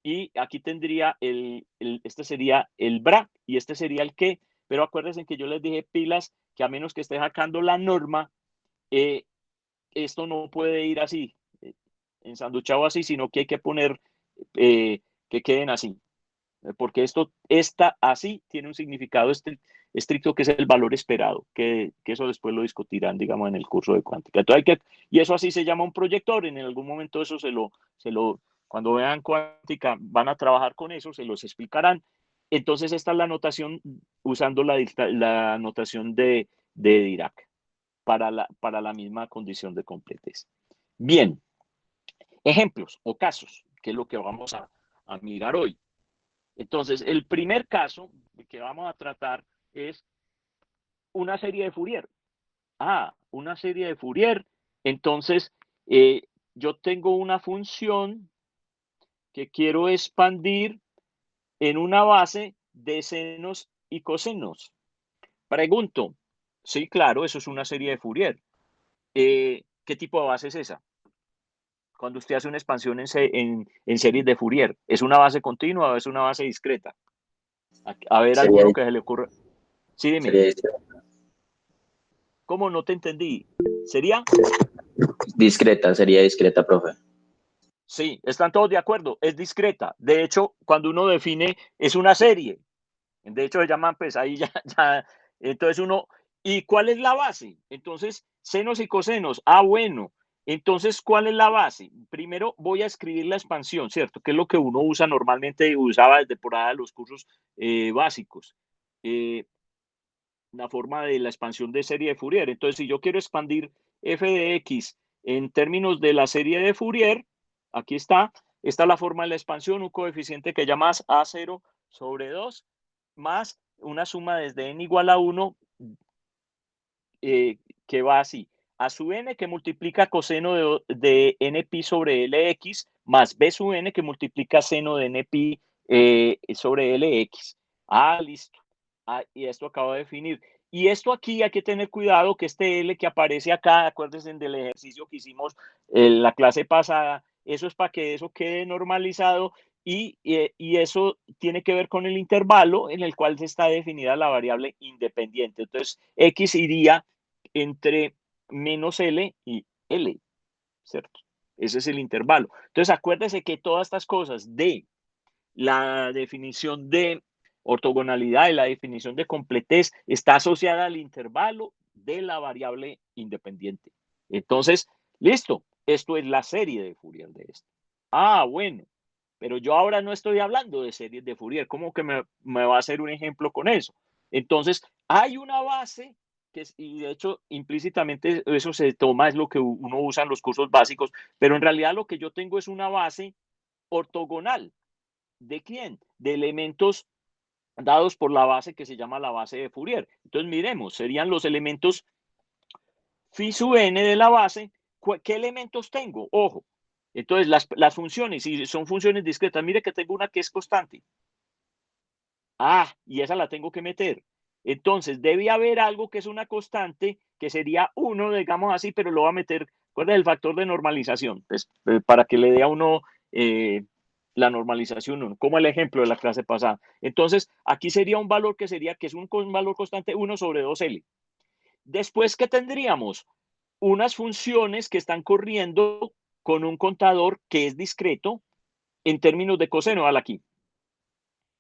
y aquí tendría este sería el bra y este sería el que, pero acuérdense que yo les dije pilas que a menos que esté sacando la norma, esto no puede ir así, ensanduchado así, sino que hay que poner que queden así, porque esta así tiene un significado estricto que es el valor esperado, que eso después lo discutirán, digamos, en el curso de cuántica. Entonces y eso así se llama un proyector, en algún momento eso cuando vean cuántica van a trabajar con eso, se los explicarán. Entonces esta es la notación usando la notación de Dirac para la misma condición de completez. Bien, ejemplos o casos, que es lo que vamos a mirar hoy. Entonces, el primer caso que vamos a tratar es una serie de Fourier. Una serie de Fourier. Entonces, yo tengo una función que quiero expandir en una base de senos y cosenos. Pregunto, sí, claro, eso es una serie de Fourier. ¿Qué tipo de base es esa? Cuando usted hace una expansión en series de Fourier, ¿es una base continua o es una base discreta? A ver, Sería, alguno que se le ocurra. Sí, dime. sería ¿Cómo no te entendí? ¿Sería? sería discreta, profe. Sí, están todos de acuerdo, es discreta. De hecho, cuando uno define, es una serie. De hecho, se llaman, pues ahí ya. Entonces ¿Y cuál es la base? Entonces, senos y cosenos. Ah, bueno. Entonces, ¿cuál es la base? Primero voy a escribir la expansión, ¿cierto? Que es lo que uno usa normalmente, usaba desde por ahí los cursos básicos. La forma de la expansión de serie de Fourier. Entonces, si yo quiero expandir f de x en términos de la serie de Fourier, aquí está, esta es la forma de la expansión, un coeficiente que llamas A0 sobre 2 más una suma desde n igual a 1 que va así. A sub n que multiplica coseno de n pi sobre lx más b sub n que multiplica seno de n pi sobre lx. Ah, listo. Ah, y esto acabo de definir. Y esto aquí hay que tener cuidado que este L que aparece acá, acuérdense del ejercicio que hicimos en la clase pasada, eso es para que eso quede normalizado y eso tiene que ver con el intervalo en el cual se está definida la variable independiente. Entonces, X iría entre menos L y L, ¿cierto? Ese es el intervalo. Entonces, acuérdese que todas estas cosas de la definición de ortogonalidad y la definición de completez está asociada al intervalo de la variable independiente. Entonces, listo, esto es la serie de Fourier de esto. Ah, bueno, pero yo ahora no estoy hablando de series de Fourier. ¿Cómo que me va a hacer un ejemplo con eso? Entonces, hay una base que y de hecho implícitamente eso se toma, es lo que uno usa en los cursos básicos, pero en realidad lo que yo tengo es una base ortogonal. ¿De quién? De elementos dados por la base que se llama la base de Fourier. Entonces, miremos, serían los elementos phi sub n de la base. ¿Qué elementos tengo? Ojo. Entonces, las funciones, si son funciones discretas, mire que tengo una que es constante. Ah, y esa la tengo que meter. Entonces, debe haber algo que es una constante, que sería 1, digamos así, pero lo va a meter, recuerda el factor de normalización, pues, para que le dé a uno la normalización 1, como el ejemplo de la clase pasada. Entonces, aquí sería un valor que sería, que es un valor constante 1 sobre 2L. Después, ¿qué tendríamos? Unas funciones que están corriendo con un contador que es discreto en términos de coseno, al aquí.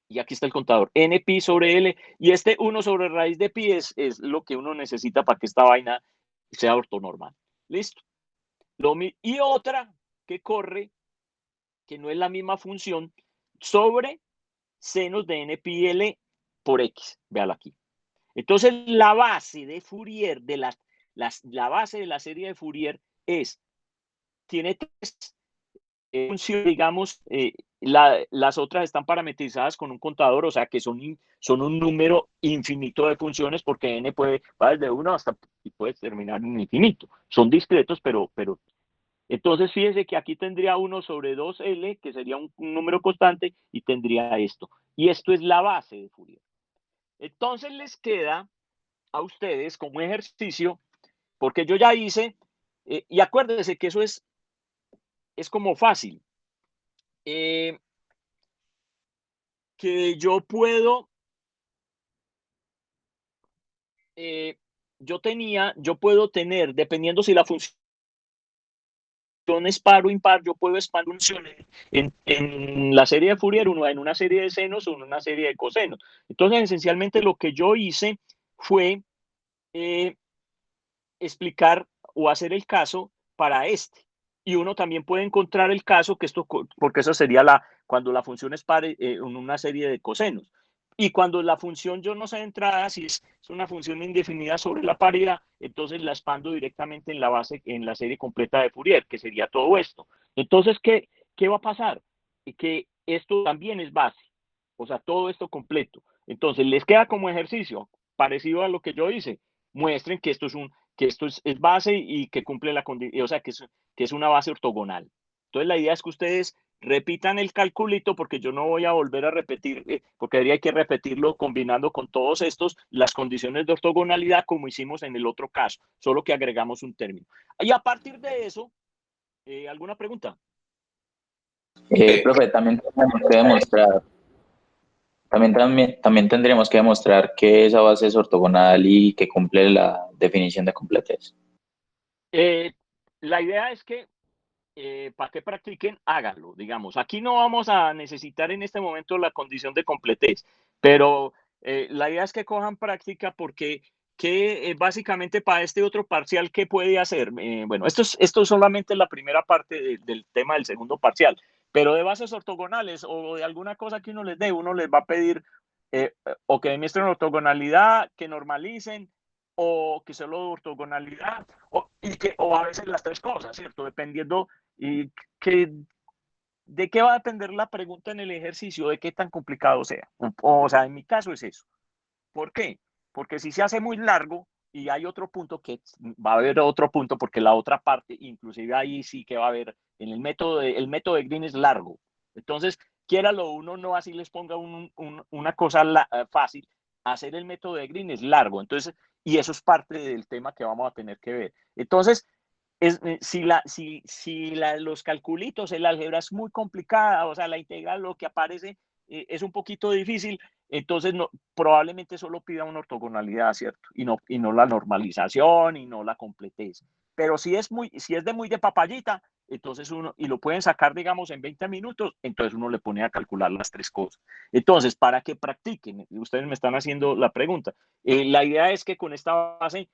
Y aquí está el contador, n pi sobre l, y este 1 sobre raíz de pi es lo que uno necesita para que esta vaina sea ortonormal. Listo. Y otra que corre, que no es la misma función, sobre senos de n pi l por x. Véala aquí. Entonces, la base de Fourier, la base de la serie de Fourier tiene tres funciones, digamos, las otras están parametrizadas con un contador, o sea que son un número infinito de funciones porque n va desde 1 hasta y puede terminar en infinito. Son discretos, pero entonces fíjense que aquí tendría 1 sobre 2L, que sería un número constante, y tendría esto. Y esto es la base de Fourier. Entonces les queda a ustedes como ejercicio, porque yo ya hice, y acuérdense que eso es como fácil. Que yo puedo, yo puedo tener, dependiendo si la función es par o impar, yo puedo expandir funciones en la serie de Fourier, en una serie de senos o en una serie de cosenos. Entonces, esencialmente lo que yo hice fue explicar o hacer el caso para este. Y uno también puede encontrar el caso que esto, porque eso sería cuando la función es par en una serie de cosenos. Y cuando la función yo no sé de entrada si es una función indefinida sobre la paridad, entonces la expando directamente en la base, en la serie completa de Fourier, que sería todo esto. Entonces, ¿qué va a pasar? Que esto también es base, o sea, todo esto completo. Entonces, les queda como ejercicio, parecido a lo que yo hice, muestren que esto es base y que cumple la condición, o sea, que es una base ortogonal. Entonces, la idea es que ustedes repitan el calculito, porque yo no voy a volver a repetir, porque habría que repetirlo combinando con todos estos las condiciones de ortogonalidad como hicimos en el otro caso, solo que agregamos un término. Y a partir de eso, ¿alguna pregunta? Profe, también tenemos que demostrar, también tendríamos que demostrar que esa base es ortogonal y que cumple la definición de completez. La idea es que para que practiquen, háganlo, digamos. Aquí no vamos a necesitar en este momento la condición de completez, pero la idea es que cojan práctica porque básicamente para este otro parcial, ¿qué puede hacer? Bueno, esto es solamente la primera parte del tema del segundo parcial, pero de bases ortogonales o de alguna cosa que uno les dé, uno les va a pedir o que demuestren ortogonalidad, que normalicen, o que solo ortogonalidad, o a veces las tres cosas, ¿cierto? Dependiendo que, de qué va a depender la pregunta en el ejercicio, de qué tan complicado sea. O sea, en mi caso es eso. ¿Por qué? Porque si se hace muy largo y hay otro punto que va a haber otro punto porque la otra parte, inclusive ahí sí que va a haber, en el método de Green es largo. Entonces, quiéralo uno, no así les ponga una cosa fácil, hacer el método de Green es largo. Entonces, y eso es parte del tema que vamos a tener que ver. Entonces, los calculitos, el álgebra es muy complicada, o sea, la integral, lo que aparece es un poquito difícil, entonces probablemente solo pida una ortogonalidad, ¿cierto? Y no la normalización y no la completez. Pero si es de muy de papayita, entonces y lo pueden sacar, digamos, en 20 minutos, entonces uno le pone a calcular las tres cosas. Entonces, para que practiquen, ustedes me están haciendo la pregunta, la idea es que con esta base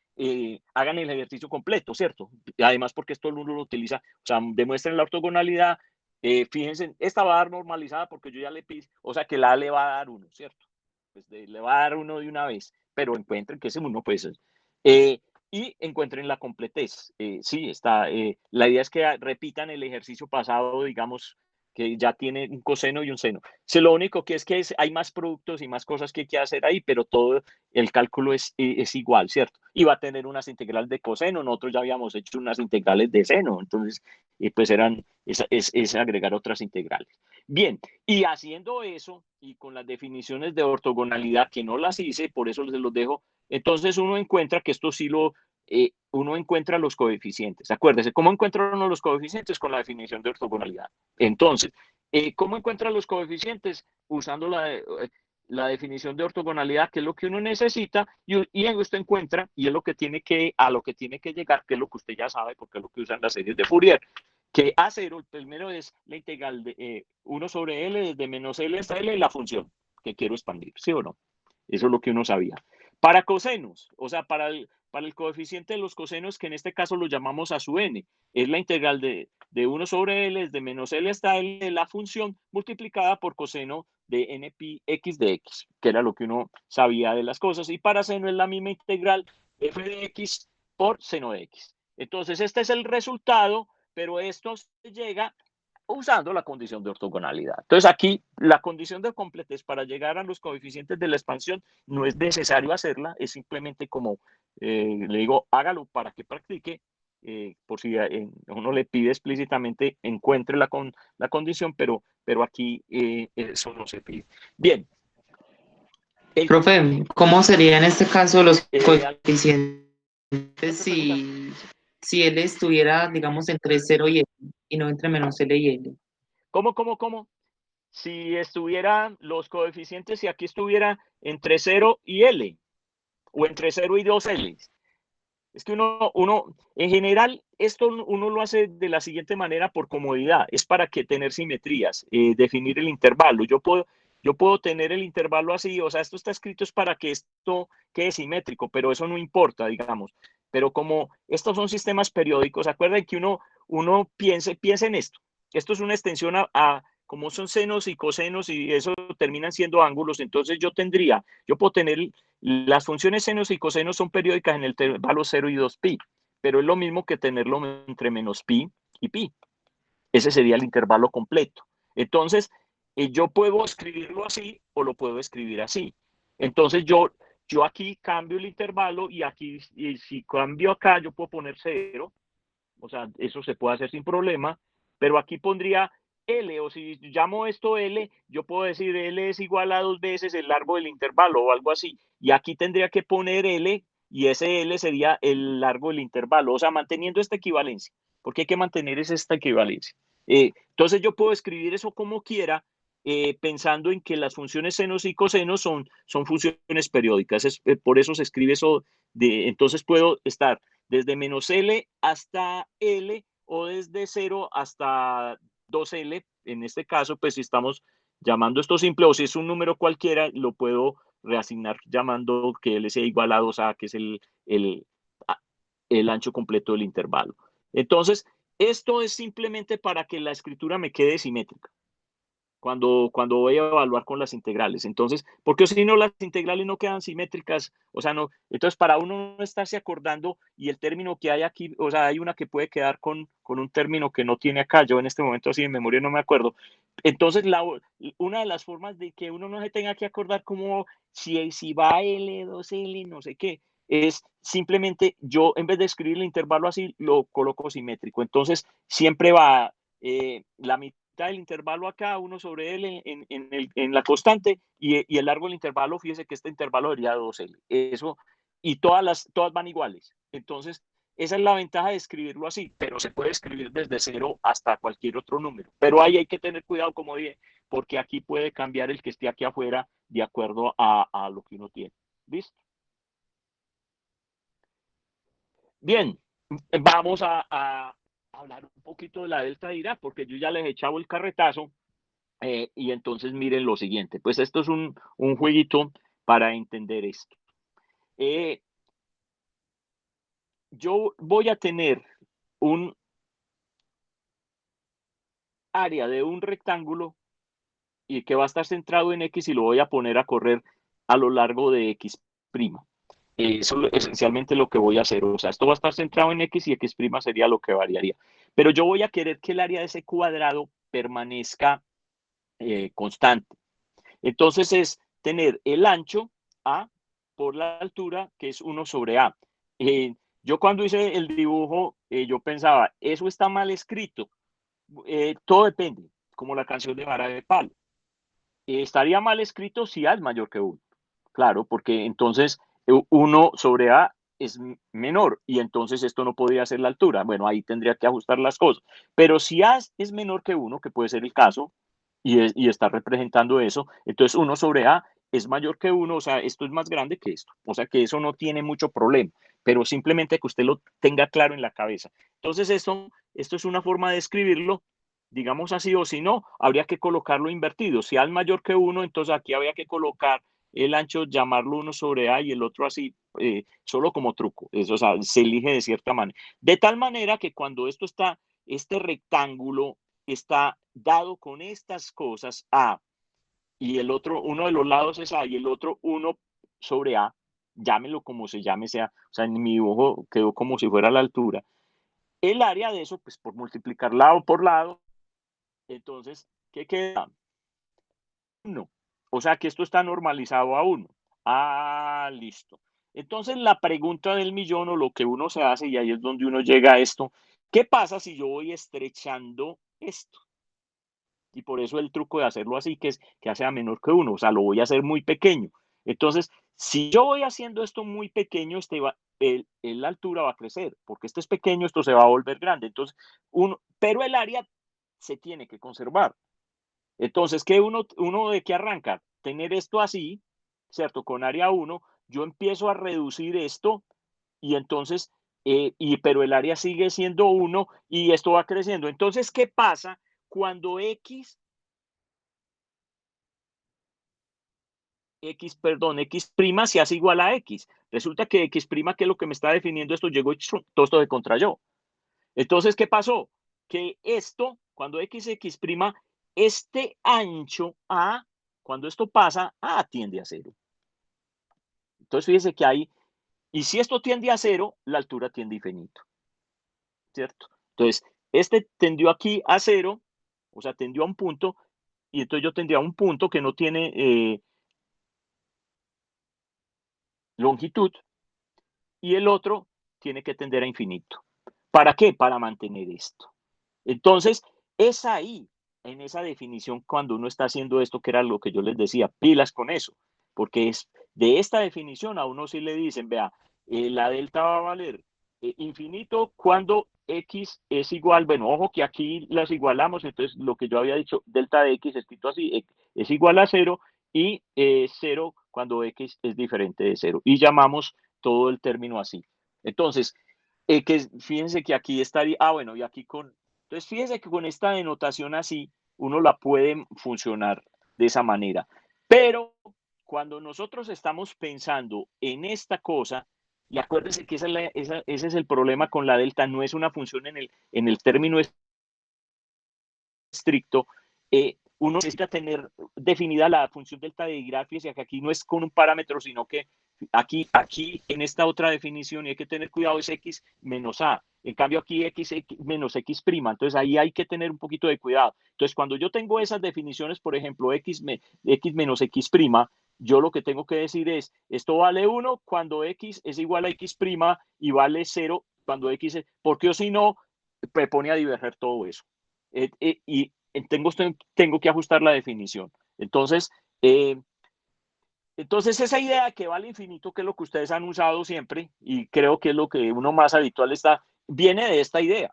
hagan el ejercicio completo, ¿cierto? Además, porque esto uno lo utiliza, o sea, demuestren la ortogonalidad, fíjense, esta va a dar normalizada porque yo ya le puse, o sea, que la A le va a dar uno, ¿cierto? Pues le va a dar uno de una vez, pero encuentren que ese uno puede ser. Y encuentren la completez. Sí, la idea es que repitan el ejercicio pasado, digamos, que ya tiene un coseno y un seno. Sí, lo único que hay más productos y más cosas que hay que hacer ahí, pero todo el cálculo es igual, ¿cierto? Y va a tener unas integrales de coseno, nosotros ya habíamos hecho unas integrales de seno, entonces, pues es agregar otras integrales. Bien, y haciendo eso, y con las definiciones de ortogonalidad, que no las hice, por eso se los dejo, entonces uno encuentra que esto sí uno encuentra los coeficientes. Acuérdese, ¿cómo encuentra uno los coeficientes? Con la definición de ortogonalidad. Entonces, ¿cómo encuentra los coeficientes? Usando la definición de ortogonalidad, que es lo que uno necesita, y usted encuentra, y es lo que a lo que tiene que llegar, que es lo que usted ya sabe, porque es lo que usan las series de Fourier, que A0, el primero es la integral de 1 sobre L, desde menos L hasta L, la función que quiero expandir, ¿sí o no? Eso es lo que uno sabía. Para cosenos, o sea, para el coeficiente de los cosenos, que en este caso lo llamamos a su n, es la integral de 1 sobre L, desde menos L hasta L, la función multiplicada por coseno de n pi x de x, que era lo que uno sabía de las cosas. Y para seno es la misma integral f de x por seno de x. Entonces, este es el resultado, pero esto se llega usando la condición de ortogonalidad. Entonces, aquí la condición de completez para llegar a los coeficientes de la expansión no es necesario hacerla, es simplemente como le digo, hágalo para que practique, por si uno le pide explícitamente, encuentre la condición, pero aquí eso no se pide. Bien. Profe, ¿cómo sería en este caso los coeficientes si L estuviera, digamos, entre 0 y L y no entre menos L y L? ¿Cómo? Si estuvieran los coeficientes, si aquí estuviera entre 0 y L, o entre 0 y 2L. Es que en general, esto uno lo hace de la siguiente manera por comodidad, es para que tener simetrías, definir el intervalo. Yo puedo tener el intervalo así, o sea, esto está escrito es para que esto quede simétrico, pero eso no importa, digamos. Pero como estos son sistemas periódicos, acuerden que uno piense en esto. Esto es una extensión como son senos y cosenos y eso terminan siendo ángulos, entonces yo puedo tener las funciones senos y cosenos son periódicas en el intervalo 0 y 2pi, pero es lo mismo que tenerlo entre menos pi y pi. Ese sería el intervalo completo. Entonces, yo puedo escribirlo así o lo puedo escribir así. Entonces, yo aquí cambio el intervalo y aquí, si cambio acá, yo puedo poner 0. O sea, eso se puede hacer sin problema, pero aquí pondría L, o si llamo esto L, yo puedo decir L es igual a 2 veces el largo del intervalo o algo así. Y aquí tendría que poner L y ese L sería el largo del intervalo, o sea, manteniendo esta equivalencia, porque hay que mantener esta equivalencia. Entonces yo puedo escribir eso como quiera, pensando en que las funciones senos y cosenos son funciones periódicas. Por eso se escribe eso, entonces puedo estar desde menos L hasta L o desde 0 hasta 2L. En este caso, pues si estamos llamando esto simple o si es un número cualquiera, lo puedo reasignar llamando que L sea igual a 2A, que es el ancho completo del intervalo. Entonces, esto es simplemente para que la escritura me quede simétrica cuando voy a evaluar con las integrales. Entonces, porque si no, las integrales no quedan simétricas, o sea, no. Entonces, para uno no estarse acordando y el término que hay aquí, o sea, hay una que puede quedar con un término que no tiene acá. Yo en este momento así de memoria no me acuerdo. Entonces, una de las formas de que uno no se tenga que acordar como si va L, 2L, no sé qué, es simplemente yo, en vez de escribir el intervalo así, lo coloco simétrico. Entonces, siempre va la mitad del intervalo acá, 1 sobre L en la constante, y el largo del intervalo, fíjese que este intervalo sería 2L. Eso, y todas van iguales. Entonces, esa es la ventaja de escribirlo así, pero se puede escribir desde 0 hasta cualquier otro número. Pero ahí hay que tener cuidado, como dije, porque aquí puede cambiar el que esté aquí afuera de acuerdo a lo que uno tiene. ¿Listo? Bien, vamos a hablar un poquito de la delta de Dirac, porque yo ya les he echado el carretazo. Y entonces miren lo siguiente, pues esto es un jueguito para entender esto. Yo voy a tener un área de un rectángulo y que va a estar centrado en X y lo voy a poner a correr a lo largo de X'. Eso es esencialmente lo que voy a hacer. O sea, esto va a estar centrado en X y X' sería lo que variaría. Pero yo voy a querer que el área de ese cuadrado permanezca constante. Entonces es tener el ancho A por la altura, que es 1 sobre A. Yo cuando hice el dibujo, yo pensaba, eso está mal escrito. Todo depende, como la canción de Vara de Palo. Estaría mal escrito si A es mayor que 1. Claro, porque entonces 1 sobre A es menor y entonces esto no podría ser la altura. Bueno, ahí tendría que ajustar las cosas. Pero si A es menor que 1, que puede ser el caso, y está representando eso, entonces 1 sobre A es mayor que 1, o sea, esto es más grande que esto. O sea, que eso no tiene mucho problema, pero simplemente que usted lo tenga claro en la cabeza. Entonces, esto es una forma de escribirlo, digamos así, o si no, habría que colocarlo invertido. Si A es mayor que 1, entonces aquí habría que colocar el ancho, llamarlo 1 sobre A y el otro así, solo como truco. Eso, o sea, se elige de cierta manera. De tal manera que cuando este rectángulo está dado con estas cosas A y el otro, uno de los lados es A y el otro 1 sobre A, llámelo como se llame, o sea, en mi dibujo quedó como si fuera la altura. El área de eso, pues por multiplicar lado por lado, entonces, ¿qué queda? 1. O sea que esto está normalizado a 1. Ah, listo. Entonces la pregunta del millón o lo que uno se hace, y ahí es donde uno llega a esto, ¿qué pasa si yo voy estrechando esto? Y por eso el truco de hacerlo así, que es que sea menor que 1, o sea, lo voy a hacer muy pequeño. Entonces, si yo voy haciendo esto muy pequeño, la altura va a crecer, porque este es pequeño, esto se va a volver grande. Entonces, pero el área se tiene que conservar. Entonces, ¿qué uno de qué arranca? Tener esto así, ¿cierto? Con área 1, yo empiezo a reducir esto y entonces, pero el área sigue siendo 1 y esto va creciendo. Entonces, ¿qué pasa cuando X prima se hace igual a X? Resulta que X prima, que es lo que me está definiendo esto, llegó y todo esto se contrayó. Entonces, ¿qué pasó? Que esto, cuando X prima, este ancho A, cuando esto pasa, A tiende a 0. Entonces, fíjese que ahí, y si esto tiende a 0, la altura tiende a infinito, ¿cierto? Entonces, este tendió aquí a 0, o sea, tendió a un punto, y entonces yo tendría un punto que no tiene longitud, y el otro tiene que tender a infinito. ¿Para qué? Para mantener esto. Entonces, es ahí, en esa definición, cuando uno está haciendo esto, que era lo que yo les decía, pilas con eso, porque es de esta definición a uno sí le dicen, vea, la delta va a valer infinito cuando X es igual, bueno, ojo que aquí las igualamos, entonces lo que yo había dicho, delta de X escrito así, es igual a 0 y 0 cuando X es diferente de 0. Y llamamos todo el término así. Entonces, fíjense que aquí estaría, bueno, y aquí entonces fíjense que con esta denotación así, uno la puede funcionar de esa manera. Pero cuando nosotros estamos pensando en esta cosa, y acuérdense que ese es el problema con la delta, no es una función en el término estricto, uno necesita tener definida la función delta de Dirac, fíjense que aquí no es con un parámetro, sino que aquí en esta otra definición, y hay que tener cuidado, es x menos a. En cambio aquí x menos x prima, entonces ahí hay que tener un poquito de cuidado. Entonces cuando yo tengo esas definiciones, por ejemplo, x menos x prima, yo lo que tengo que decir es, esto vale 1 cuando x es igual a x prima y vale 0 cuando x es, porque o si no, me pone a diverger todo eso. Y tengo que ajustar la definición. Entonces, esa idea que va al infinito, que es lo que ustedes han usado siempre, y creo que es lo que uno más habitual está, viene de esta idea,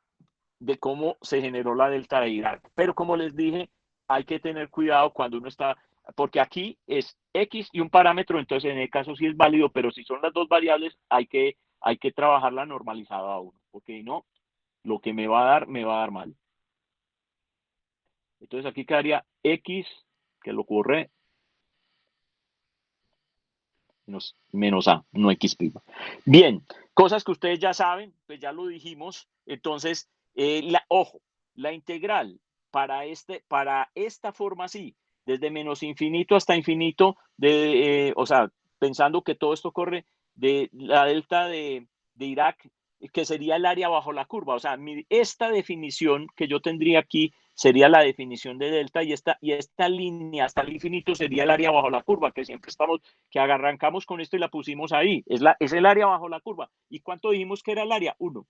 de cómo se generó la delta de Dirac. Pero como les dije, hay que tener cuidado cuando uno está, porque aquí es x y un parámetro, entonces en el caso sí es válido, pero si son las dos variables, hay que trabajarla normalizada a uno, porque no, lo que me va a dar mal. Entonces aquí quedaría x, que lo corre, menos a, no x prima. Bien, cosas que ustedes ya saben, pues ya lo dijimos. Entonces, ojo, la integral para esta forma así, desde menos infinito hasta infinito, o sea, pensando que todo esto corre de la delta de Dirac, que sería el área bajo la curva. O sea, esta definición que yo tendría aquí sería la definición de delta y esta línea hasta el infinito sería el área bajo la curva, que siempre estamos, que arrancamos con esto y la pusimos ahí. Es el área bajo la curva. ¿Y cuánto dijimos que era el área? 1.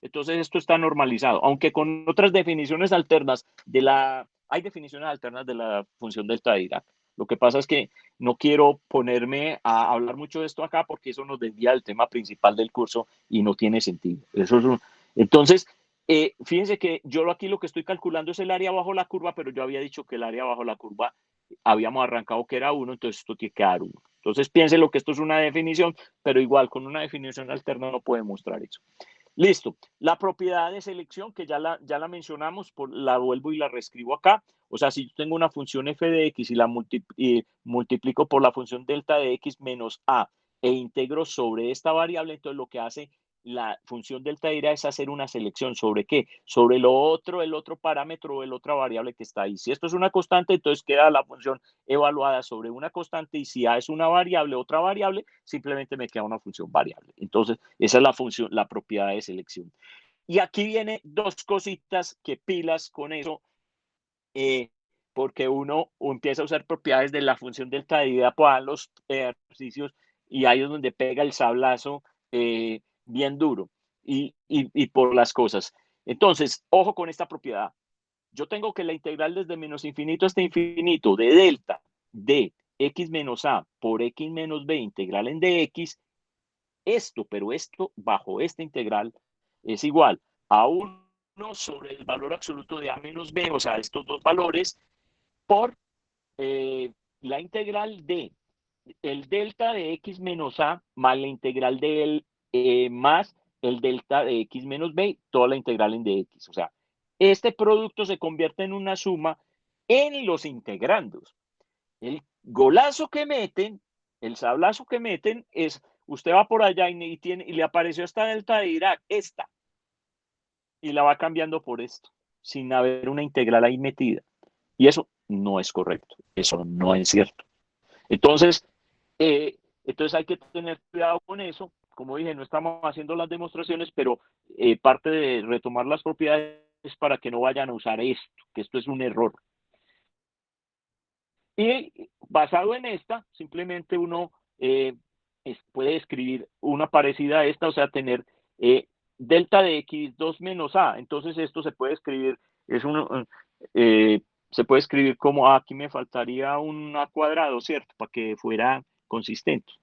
Entonces esto está normalizado, aunque con otras definiciones alternas hay definiciones alternas de la función delta de Dirac. Lo que pasa es que no quiero ponerme a hablar mucho de esto acá porque eso nos desvía del tema principal del curso y no tiene sentido. Entonces, fíjense que yo aquí lo que estoy calculando es el área bajo la curva, pero yo había dicho que el área bajo la curva habíamos arrancado que era 1, entonces esto tiene que dar 1. Entonces piensen lo que esto es una definición, pero igual con una definición alterna no puede mostrar eso. Listo. La propiedad de selección, que ya la mencionamos, la vuelvo y la reescribo acá. O sea, si yo tengo una función f de x y la multiplico por la función delta de x menos a e integro sobre esta variable, entonces lo que hace la función delta de Dirac es hacer una selección. ¿Sobre qué? Sobre el otro parámetro o el otra variable que está ahí. Si esto es una constante, entonces queda la función evaluada sobre una constante, y si a es una variable, otra variable, simplemente me queda una función variable. Entonces, esa es la función, la propiedad de selección. Y aquí viene dos cositas que pilas con eso, porque uno empieza a usar propiedades de la función delta de Dirac para los ejercicios, y ahí es donde pega el sablazo bien duro y por las cosas. Entonces, ojo con esta propiedad. Yo tengo que la integral desde menos infinito hasta infinito de delta de x menos a por x menos b integral en dx, pero esto bajo esta integral es igual a 1 sobre el valor absoluto de a menos b, o sea, estos dos valores, por la integral de el delta de x menos a más la integral de él más el delta de x menos b, toda la integral en dx. O sea, este producto se convierte en una suma en los integrandos. El golazo que meten, el sablazo que meten es, usted va por allá y le apareció esta delta de Dirac, y la va cambiando por esto, sin haber una integral ahí metida. Y eso no es correcto, eso no es cierto. Entonces, hay que tener cuidado con eso. Como dije, no estamos haciendo las demostraciones, pero parte de retomar las propiedades es para que no vayan a usar esto, que esto es un error. Y basado en esta, simplemente uno puede escribir una parecida a esta, o sea, tener delta de x2 menos a. Entonces esto se puede escribir, se puede escribir como, aquí me faltaría un a cuadrado, ¿cierto? Para que fuera consistente.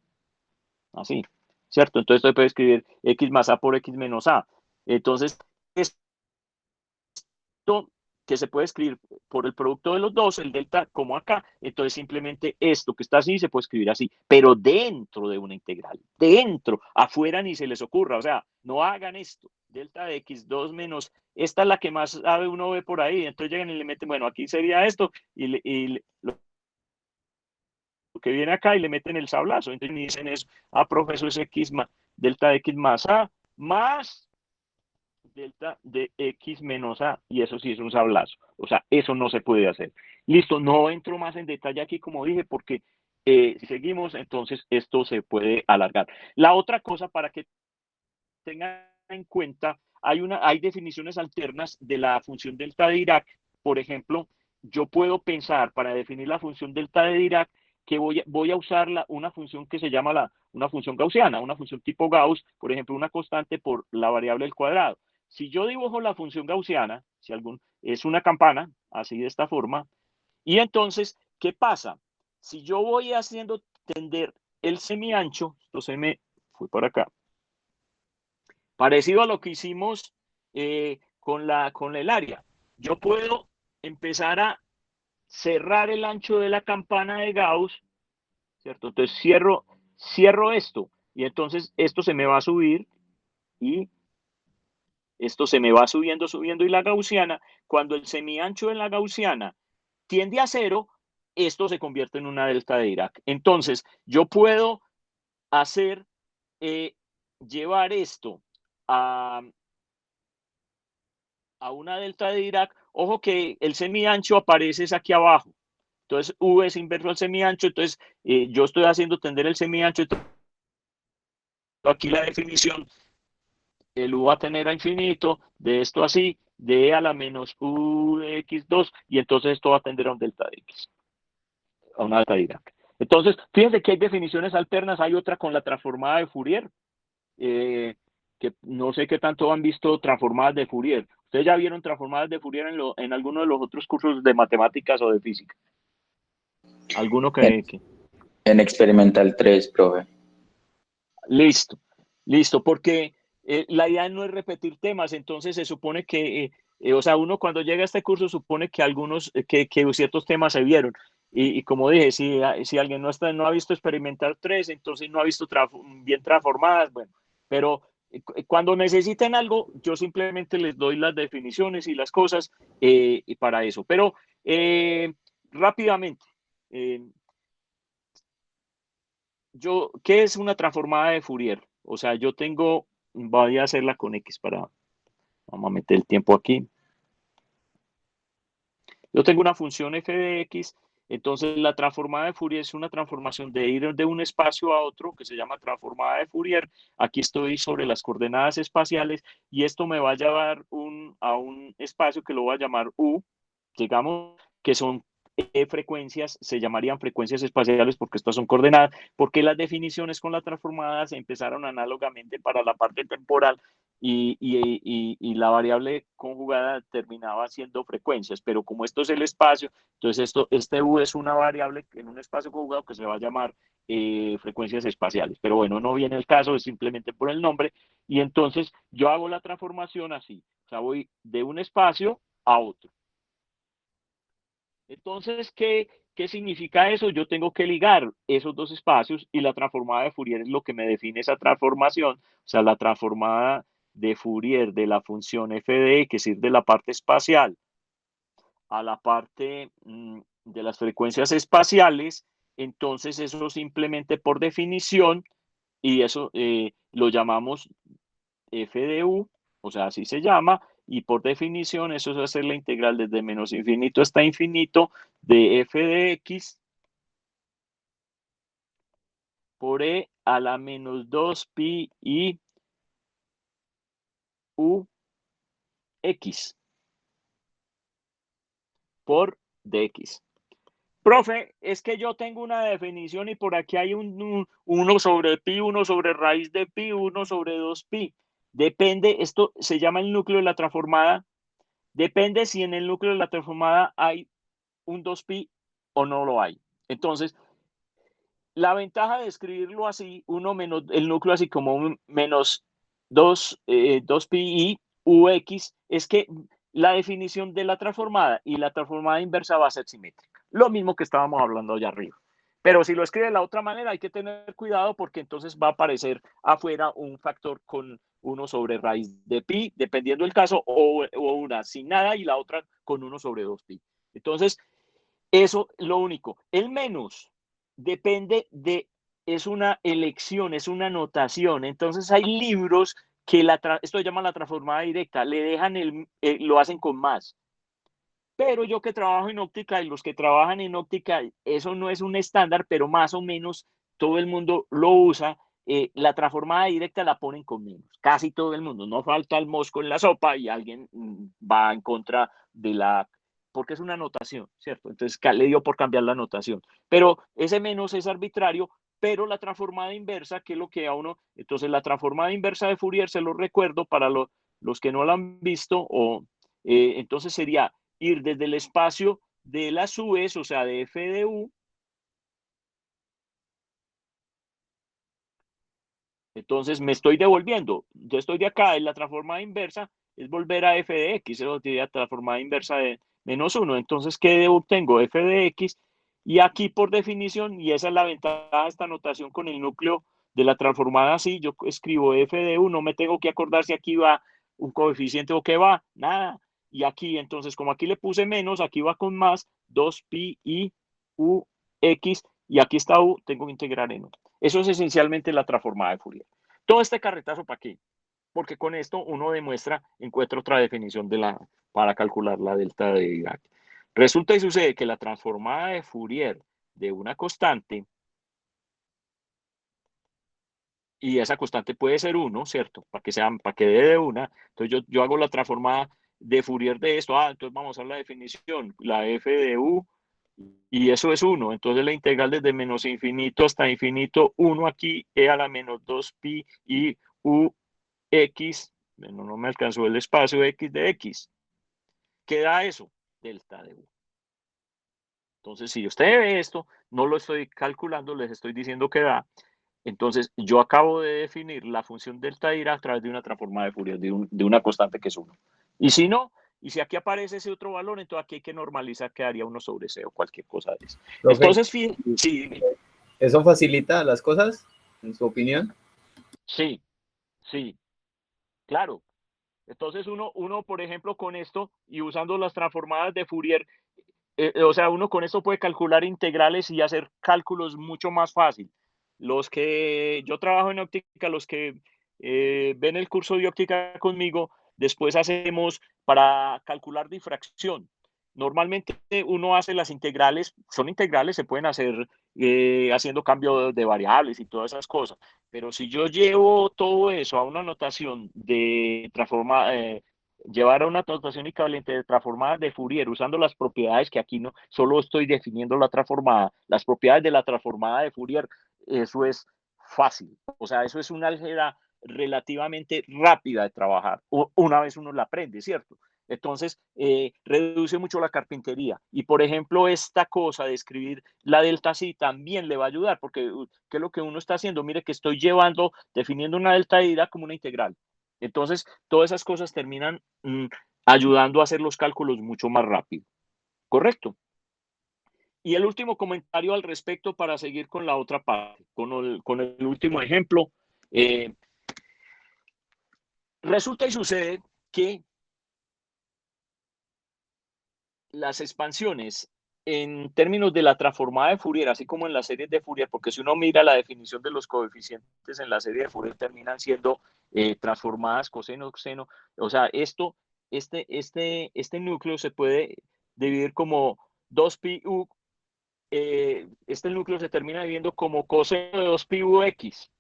Así, ¿cierto? Entonces se puede escribir x más a por x menos a. Entonces, esto que se puede escribir por el producto de los dos, el delta, como acá, entonces simplemente esto que está así se puede escribir así, pero dentro de una integral, dentro, afuera ni se les ocurra, o sea, no hagan esto, delta de x2 menos, esta es la que más sabe uno ve por ahí, entonces llegan y le meten, bueno, aquí sería esto, y lo que viene acá y le meten el sablazo. Entonces dicen eso, profe, eso es X más, delta de X más A, más delta de X menos A, y eso sí es un sablazo. O sea, eso no se puede hacer. Listo, no entro más en detalle aquí, como dije, porque si seguimos, entonces esto se puede alargar. La otra cosa para que tengan en cuenta, hay definiciones alternas de la función delta de Dirac. Por ejemplo, yo puedo pensar para definir la función delta de Dirac que voy a usar una función que se llama una función gaussiana, una función tipo Gauss, por ejemplo, una constante por la variable del cuadrado. Si yo dibujo la función gaussiana, es una campana, así de esta forma, y entonces, ¿qué pasa? Si yo voy haciendo tender el semiancho, esto se me fue por acá, parecido a lo que hicimos con el área. Yo puedo empezar a cerrar el ancho de la campana de Gauss, ¿cierto? Entonces cierro esto y entonces esto se me va a subir y esto se me va subiendo y la gaussiana, cuando el semiancho de la gaussiana tiende a 0, esto se convierte en una delta de Dirac. Entonces, yo puedo llevar esto a una delta de Dirac. Ojo que el semiancho aparece aquí abajo. Entonces, V es inverso al semiancho. Entonces, yo estoy haciendo tender el semiancho. Entonces, aquí la definición, el U va a tener a infinito, de esto así, de a la menos U de X2, y entonces esto va a tender a un delta de X, a una delta de Dirac. Entonces, fíjense que hay definiciones alternas. Hay otra con la transformada de Fourier, que no sé qué tanto han visto transformadas de Fourier. ¿Ustedes ya vieron transformadas de Fourier en alguno de los otros cursos de matemáticas o de física? ¿Alguno que... En experimental 3, profe. Listo, porque la idea no es repetir temas, entonces se supone que, o sea, uno cuando llega a este curso supone que que ciertos temas se vieron. Y como dije, si alguien no ha visto experimentar 3, entonces no ha visto bien transformadas, bueno, pero cuando necesiten algo, yo simplemente les doy las definiciones y las cosas y para eso. Pero rápidamente, eh, ¿qué es una transformada de Fourier? O sea, voy a hacerla con X vamos a meter el tiempo aquí. Yo tengo una función f de X, entonces la transformada de Fourier es una transformación de ir de un espacio a otro, que se llama transformada de Fourier. Aquí estoy sobre las coordenadas espaciales y esto me va a llevar a un espacio que lo voy a llamar U, digamos, que son frecuencias, se llamarían frecuencias espaciales porque estas son coordenadas, porque las definiciones con la transformada se empezaron análogamente para la parte temporal y la variable conjugada terminaba siendo frecuencias, pero como esto es el espacio, entonces este U es una variable en un espacio conjugado que se va a llamar frecuencias espaciales, pero bueno, no viene el caso, es simplemente por el nombre, y entonces yo hago la transformación así, o sea, voy de un espacio a otro. Entonces, ¿qué significa eso? Yo tengo que ligar esos dos espacios y la transformada de Fourier es lo que me define esa transformación, o sea, la transformada de Fourier de la función f de x, es de la parte espacial a la parte de las frecuencias espaciales, entonces eso simplemente por definición, y eso lo llamamos f de u, o sea, así se llama, y por definición eso es hacer la integral desde menos infinito hasta infinito de f de x por e a la menos 2 pi i u x por dx. Profe, es que yo tengo una definición y por aquí hay 1 sobre pi, 1 sobre raíz de pi, 1 sobre 2 pi. Depende, esto se llama el núcleo de la transformada. Depende si en el núcleo de la transformada hay un 2pi o no lo hay. Entonces, la ventaja de escribirlo así, uno menos el núcleo así como un menos 2pi i ux, es que la definición de la transformada y la transformada inversa va a ser simétrica. Lo mismo que estábamos hablando allá arriba. Pero si lo escribe de la otra manera, hay que tener cuidado porque entonces va a aparecer afuera un factor con 1 sobre raíz de pi, dependiendo del caso, o una sin nada y la otra con 1 sobre 2pi. Entonces, eso lo único. El menos depende de, es una elección, es una notación. Entonces hay libros que esto se llama la transformada directa, le dejan lo hacen con más. Pero yo que trabajo en óptica y los que trabajan en óptica, eso no es un estándar, pero más o menos todo el mundo lo usa. La transformada directa la ponen con menos, casi todo el mundo. No falta el mosco en la sopa y alguien va en contra de porque es una notación, ¿cierto? Entonces le dio por cambiar la notación. Pero ese menos es arbitrario, pero la transformada inversa, que es lo que a uno, entonces la transformada inversa de Fourier, se lo recuerdo para los que no la han visto, entonces sería ir desde el espacio de las U's, o sea, de f de u. Entonces me estoy devolviendo. Yo estoy de acá, en la transformada inversa es volver a f de x, es la transformada inversa de -1. Entonces, ¿qué obtengo? F de x. Y aquí, por definición, y esa es la ventaja de esta notación con el núcleo de la transformada así, yo escribo f de u, no me tengo que acordar si aquí va un coeficiente o qué va, nada. Y aquí, entonces, como aquí le puse menos, aquí va con más, 2pi i u x, y aquí está u, tengo que integrar en u. Eso es esencialmente la transformada de Fourier. Todo este carretazo, ¿para qué? Porque con esto uno demuestra, encuentra otra definición para calcular la delta de Dirac. Resulta y sucede que la transformada de Fourier de una constante, y esa constante puede ser 1, ¿cierto? Para que dé de una. Entonces yo hago la transformada de Fourier de esto. Entonces vamos a la definición, la f de u, y eso es 1. Entonces la integral desde menos infinito hasta infinito, 1 aquí, e a la menos 2pi y u x, bueno, no me alcanzó el espacio x de x. ¿Qué da eso? Delta de u. Entonces, si usted ve esto, no lo estoy calculando, les estoy diciendo que da. Entonces, yo acabo de definir la función delta de Dirac a través de una transformada de Fourier, de una constante que es 1. Y si no, y si aquí aparece ese otro valor, entonces aquí hay que normalizar, quedaría 1 sobre c o cualquier cosa de eso. Profe, Entonces, sí, dime. ¿eso facilita las cosas, en su opinión? Sí, sí, claro. Entonces uno, por ejemplo, con esto y usando las transformadas de Fourier, o sea, uno con esto puede calcular integrales y hacer cálculos mucho más fácil. Los que yo trabajo en óptica, los que ven el curso de óptica conmigo, después hacemos para calcular difracción. Normalmente uno hace las integrales, son integrales, se pueden hacer haciendo cambio de variables y todas esas cosas. Pero si yo llevo todo eso a una notación de transforma, llevar a una notación equivalente de transformadas de Fourier usando las propiedades que aquí no, solo estoy definiendo la transformada, las propiedades de la transformada de Fourier, eso es fácil. O sea, eso es una álgebra relativamente rápida de trabajar, una vez uno la aprende, ¿cierto? Entonces, reduce mucho la carpintería. Y, por ejemplo, esta cosa de escribir la delta sí también le va a ayudar, porque ¿qué es lo que uno está haciendo? Mire que estoy definiendo una delta de ida como una integral. Entonces, todas esas cosas terminan ayudando a hacer los cálculos mucho más rápido. ¿Correcto? Y el último comentario al respecto para seguir con la otra parte, con el último ejemplo. Resulta y sucede que las expansiones en términos de la transformada de Fourier, así como en las series de Fourier, porque si uno mira la definición de los coeficientes en la serie de Fourier, terminan siendo transformadas coseno, seno. O sea, este núcleo se puede dividir como 2pi u. Este núcleo se termina dividiendo como coseno de 2pi u x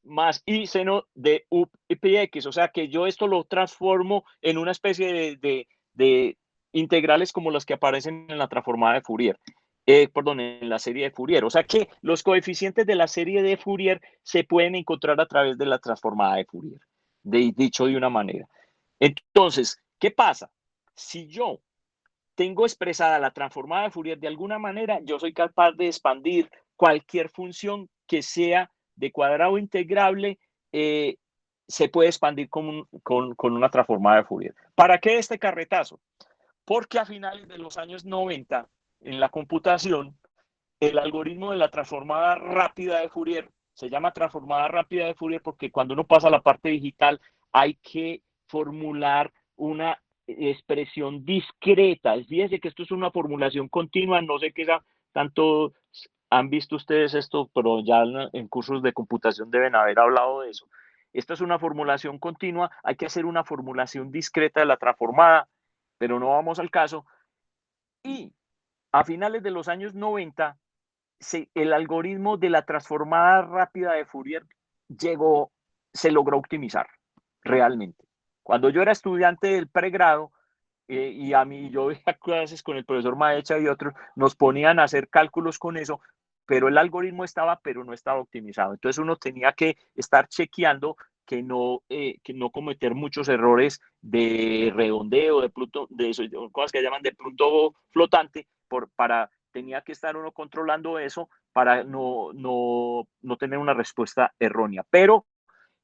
más i seno de u pi x. O sea que yo esto lo transformo en una especie de integrales como las que aparecen en la transformada de Fourier. Perdón, en la serie de Fourier. O sea que los coeficientes de la serie de Fourier se pueden encontrar a través de la transformada de Fourier, dicho de una manera. Entonces, ¿qué pasa? Si yo tengo expresada la transformada de Fourier de alguna manera, yo soy capaz de expandir cualquier función que sea de cuadrado integrable, se puede expandir con una transformada de Fourier. ¿Para qué este carretazo? Porque a finales de los años 90, en la computación, el algoritmo de la transformada rápida de Fourier se llama transformada rápida de Fourier porque cuando uno pasa a la parte digital hay que formular una expresión discreta. Fíjense que esto es una formulación continua, no sé qué sea tanto han visto ustedes esto, pero ya en cursos de computación deben haber hablado de eso. Esta es una formulación continua, hay que hacer una formulación discreta de la transformada, pero no vamos al caso. Y a finales de los años 90, el algoritmo de la transformada rápida de Fourier se logró optimizar realmente. Cuando yo era estudiante del pregrado, y a mí, yo veía clases con el profesor Maecha y otros, nos ponían a hacer cálculos con eso, pero el algoritmo estaba, pero no estaba optimizado. Entonces uno tenía que estar chequeando que no cometer muchos errores de redondeo, de eso, cosas que llaman de punto flotante, tenía que estar uno controlando eso para no tener una respuesta errónea. Pero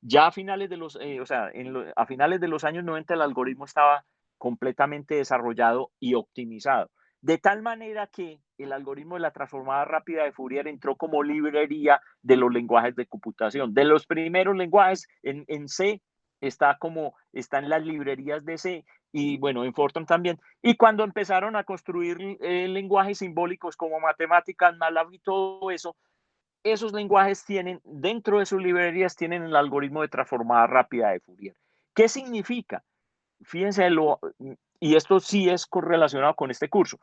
ya a finales de a finales de los años 90 el algoritmo estaba completamente desarrollado y optimizado. De tal manera que el algoritmo de la transformada rápida de Fourier entró como librería de los lenguajes de computación. De los primeros lenguajes en C, están las librerías de C y bueno, en Fortran también. Y cuando empezaron a construir lenguajes simbólicos como matemáticas, MATLAB y todo eso, esos lenguajes tienen, dentro de sus librerías, tienen el algoritmo de transformada rápida de Fourier. ¿Qué significa? Fíjense, y esto sí es correlacionado con este curso,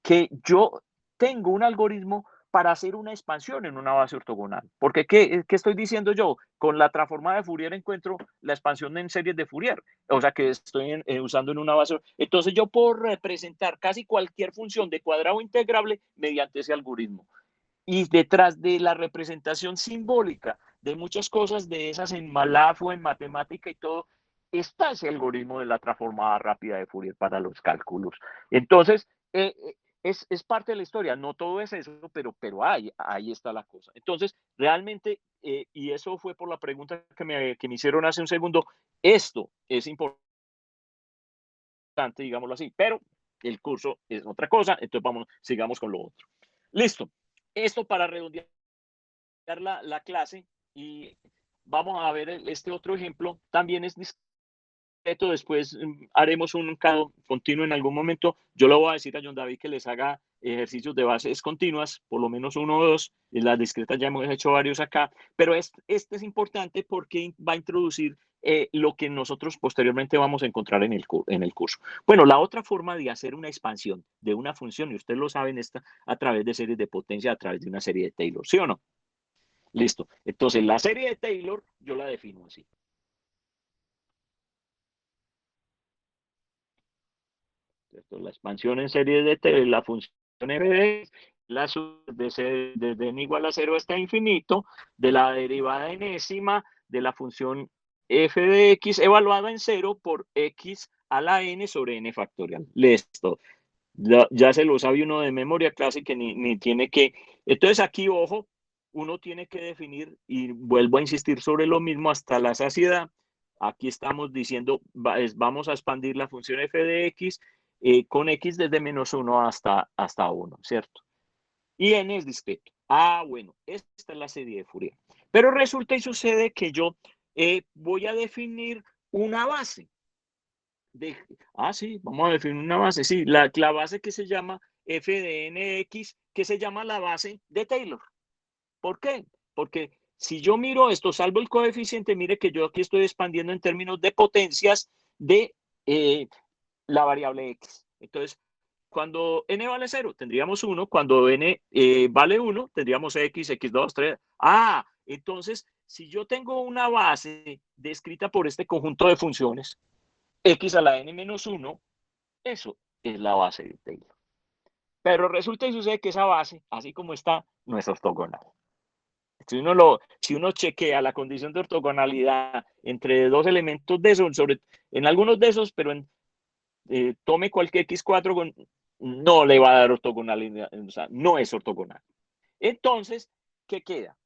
que yo tengo un algoritmo para hacer una expansión en una base ortogonal. Porque, ¿qué estoy diciendo yo? Con la transformada de Fourier encuentro la expansión en series de Fourier. O sea, que estoy usando en una base. Entonces, yo puedo representar casi cualquier función de cuadrado integrable mediante ese algoritmo. Y detrás de la representación simbólica de muchas cosas de esas en MATLAB o en matemática y todo, está ese algoritmo de la transformada rápida de Fourier para los cálculos. Entonces, es parte de la historia, no todo es eso, pero ahí está la cosa. Entonces, realmente, y eso fue por la pregunta que me hicieron hace un segundo, esto es importante, digámoslo así, pero el curso es otra cosa, entonces sigamos con lo otro. Listo. Esto para redondear la clase, y vamos a ver este otro ejemplo. También es discreto, después haremos un caso continuo en algún momento. Yo le voy a decir a John David que les haga ejercicios de bases continuas, por lo menos 1 o 2. En las discretas ya hemos hecho varios acá, pero este es importante porque va a introducir lo que nosotros posteriormente vamos a encontrar en el curso. Bueno, la otra forma de hacer una expansión de una función, y ustedes lo saben, está a través de series de potencia, a través de una serie de Taylor, ¿sí o no? Listo. Entonces, la serie de Taylor yo la defino así. Esto, la expansión en serie de Taylor, la función f de x, desde n igual a 0 hasta infinito, de la derivada enésima de la función f de x evaluada en 0 por x a la n sobre n factorial. Listo. Ya se lo sabe uno de memoria, casi que ni tiene que. Entonces aquí, ojo, uno tiene que definir, y vuelvo a insistir sobre lo mismo hasta la saciedad. Aquí estamos diciendo, vamos a expandir la función f de x con x desde -1 hasta 1, ¿cierto? Y n es discreto. Bueno, esta es la serie de Fourier. Pero resulta y sucede que yo voy a definir una base. Sí, vamos a definir una base. Sí, la base que se llama f de nx, que se llama la base de Taylor. ¿Por qué? Porque si yo miro esto, salvo el coeficiente, mire que yo aquí estoy expandiendo en términos de potencias de la variable x. Entonces, cuando n vale 0, tendríamos 1. Cuando n vale 1, tendríamos x, x2, 3. Entonces, si yo tengo una base descrita por este conjunto de funciones, x a la n menos 1, eso es la base de Taylor. Pero resulta y sucede que esa base, así como está, no es ortogonal. Si uno chequea la condición de ortogonalidad entre dos elementos de esos, en algunos de esos, pero tome cualquier x4, no le va a dar ortogonalidad, o sea, no es ortogonal. Entonces, ¿qué queda?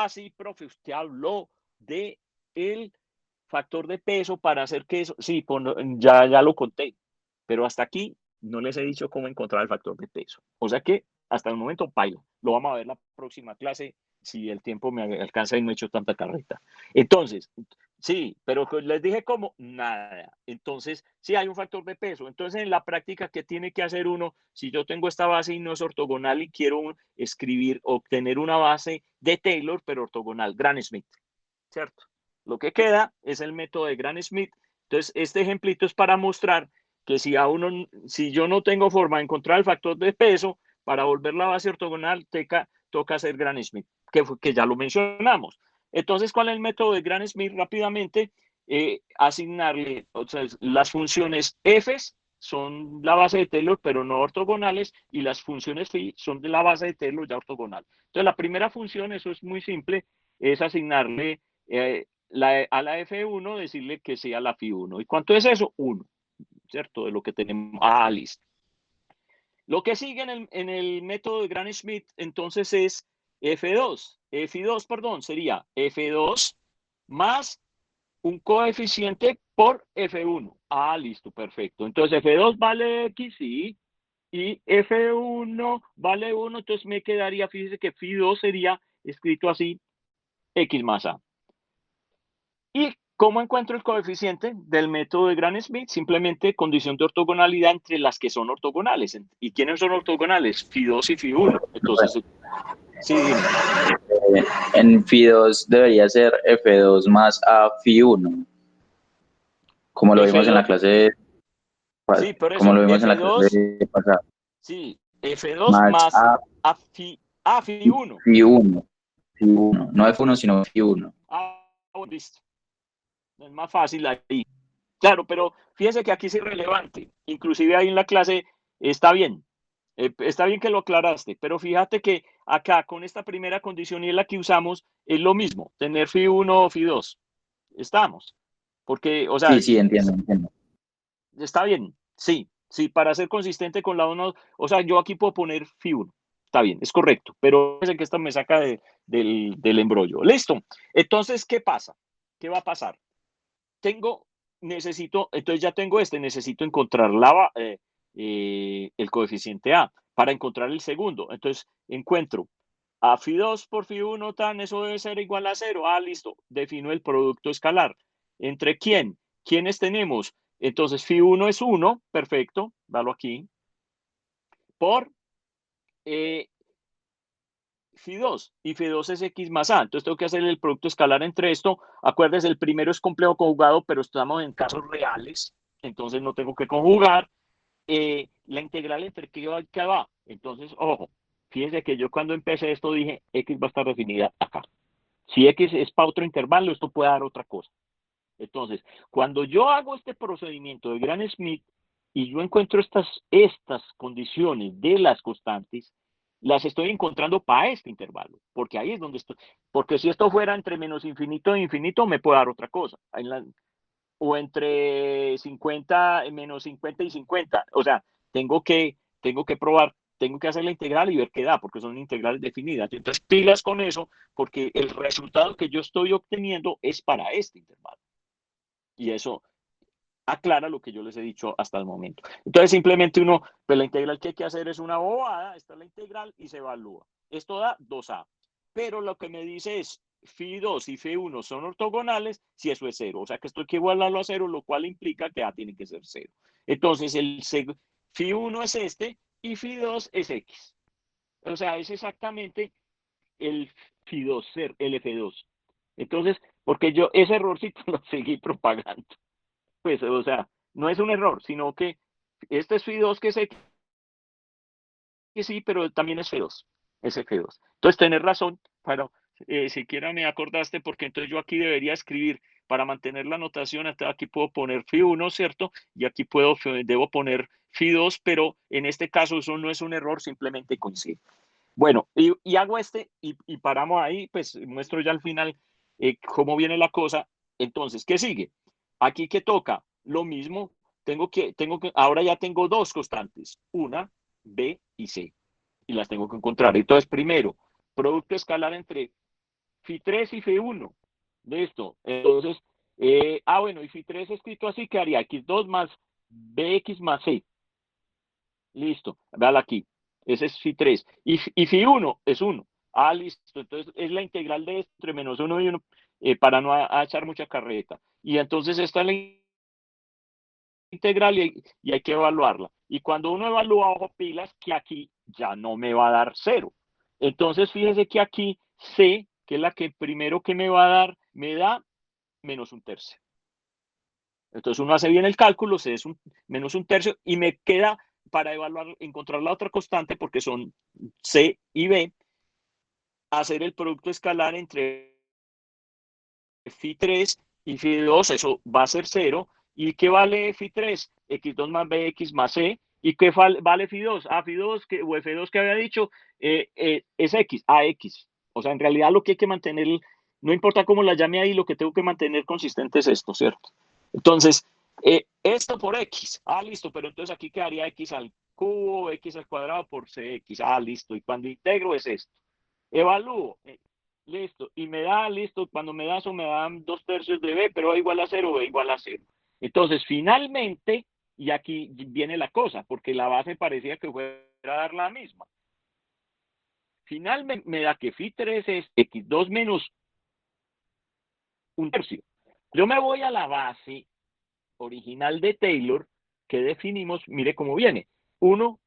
Sí, profe, usted habló de el factor de peso para hacer que eso, sí, ya lo conté, pero hasta aquí no les he dicho cómo encontrar el factor de peso. O sea que hasta el momento paila. Lo vamos a ver la próxima clase, si el tiempo me alcanza y no he hecho tanta carreta. Entonces, Sí, pero les dije como nada. Entonces, sí hay un factor de peso. Entonces, en la práctica, ¿qué tiene que hacer uno? Si yo tengo esta base y no es ortogonal y quiero escribir, obtener una base de Taylor, pero ortogonal, Gram-Schmidt, ¿cierto? Lo que queda es el método de Gram-Schmidt. Entonces, este ejemplito es para mostrar que si yo no tengo forma de encontrar el factor de peso, para volver la base ortogonal, toca hacer Gram-Schmidt, que ya lo mencionamos. Entonces, ¿cuál es el método de Gram-Schmidt? Rápidamente, asignarle, o sea, las funciones f son la base de Taylor, pero no ortogonales, y las funciones phi son de la base de Taylor ya ortogonal. Entonces, la primera función, eso es muy simple, es asignarle a la F1, decirle que sea la phi1. ¿Y cuánto es eso? 1, ¿cierto? De lo que tenemos. Ah, listo. Lo que sigue en el método de Gram-Schmidt, entonces, es F2, perdón, sería F2 más un coeficiente por F1. Ah, listo, perfecto. Entonces, F2 vale X, sí, y F1 vale 1, entonces me quedaría, fíjese que Phi2 sería escrito así, X más A. ¿Y cómo encuentro el coeficiente del método de Gram-Schmidt? Simplemente condición de ortogonalidad entre las que son ortogonales. ¿Y quiénes son ortogonales? Phi2 y Phi1. Entonces, sí, dime. En Phi2 debería ser F2 más A Phi1, como lo vimos en la F2, clase, sí, por como eso, lo vimos en la F2, clase pasada, sí, F2 más más A Phi1. Phi1, Phi1, no F1 sino Phi1. Ah, listo. Es más fácil ahí. Claro, pero fíjense que aquí es irrelevante. Inclusive ahí en la clase está bien. Está bien que lo aclaraste, pero fíjate que acá con esta primera condición y es la que usamos, es lo mismo, tener Phi1 o Phi2. Estamos. Porque, o sea, Sí, sí, entiendo. está bien. Sí, sí, para ser consistente con la 1, o sea, yo aquí puedo poner Phi1. Está bien, es correcto, pero es que esto me saca del embrollo. Listo. Entonces, ¿qué pasa? ¿Qué va a pasar? Entonces ya tengo necesito encontrar el coeficiente A para encontrar el segundo. Entonces encuentro a Phi2 por Phi1 tan, eso debe ser igual a 0. Ah, listo, defino el producto escalar. ¿Entre quién? ¿Quiénes tenemos? Entonces Phi1 es 1, perfecto, dalo aquí, por eh, Phi2, y Phi2 es X más A. Entonces tengo que hacer el producto escalar entre esto. Acuérdense, el primero es complejo conjugado, pero estamos en casos reales, entonces no tengo que conjugar. La integral entre qué va y qué va. Entonces, ojo, fíjense que yo cuando empecé esto dije, X va a estar definida acá. Si X es para otro intervalo, esto puede dar otra cosa. Entonces, cuando yo hago este procedimiento de Gram-Schmidt y yo encuentro estas condiciones de las constantes, las estoy encontrando para este intervalo, porque ahí es donde estoy. Porque si esto fuera entre menos infinito e infinito, me puede dar otra cosa. O entre 50, menos 50 y 50. O sea, tengo que probar, tengo que hacer la integral y ver qué da, porque son integrales definidas. Entonces, pilas con eso, porque el resultado que yo estoy obteniendo es para este intervalo. Y eso aclara lo que yo les he dicho hasta el momento. Entonces, simplemente pues la integral que hay que hacer es una bobada, esta es la integral y se evalúa. Esto da 2A. Pero lo que me dice es, Phi2 y Phi1 son ortogonales si eso es 0. O sea que esto hay que igualarlo a 0, lo cual implica que A tiene que ser 0. Entonces, Phi1 es este y Phi2 es X. O sea, es exactamente el Phi2, el F2. Entonces, porque yo ese errorcito lo seguí propagando. Pues, o sea, no es un error, sino que este es Phi2 que sé que sí, pero también es F2. Es F2. Entonces, tener razón, pero siquiera me acordaste, porque entonces yo aquí debería escribir para mantener la notación, aquí puedo poner Phi1, ¿cierto? Y aquí debo poner Phi2, pero en este caso eso no es un error, simplemente coincide. Bueno, y hago y paramos ahí, pues muestro ya al final cómo viene la cosa. Entonces, ¿qué sigue? Aquí que toca, lo mismo, ahora ya tengo dos constantes, una, B y C, y las tengo que encontrar. Entonces, primero, producto escalar entre Phi3 y Phi1. Listo. Entonces, bueno, y Phi3 escrito así quedaría X2 más BX más C. Listo, véala aquí. Ese es Phi3. Y Phi1 es 1. Ah, listo. Entonces es la integral de esto entre menos 1 y 1 para no echar mucha carreta. Y entonces esta es la integral y hay que evaluarla. Y cuando uno evalúa, ojo pilas, que aquí ya no me va a dar 0. Entonces fíjese que aquí C, que es la que primero que me va a dar, me da menos 1/3. Entonces uno hace bien el cálculo, C es menos 1/3 y me queda para evaluar, encontrar la otra constante, porque son C y B, hacer el producto escalar entre Φ3 y Φ2, eso va a ser 0. ¿Y qué vale Φ3? X2 más Bx más C. ¿Y qué vale Φ2? Φ2 o F2 que había dicho es X, AX. O sea, en realidad lo que hay que mantener, no importa cómo la llame ahí, lo que tengo que mantener consistente es esto, ¿cierto? Entonces, esto por X. Listo, pero entonces aquí quedaría X al cubo, X al cuadrado por CX. Listo. Y cuando integro es esto. Evalúo. Listo. Y me da, listo, cuando me da eso me dan 2/3 de B, pero A igual a 0, B igual a 0. Entonces, finalmente, y aquí viene la cosa, porque la base parecía que fuera a dar la misma. Finalmente me da que Φ3 es X2 menos 1/3. Yo me voy a la base original de Taylor, que definimos, mire cómo viene. 1,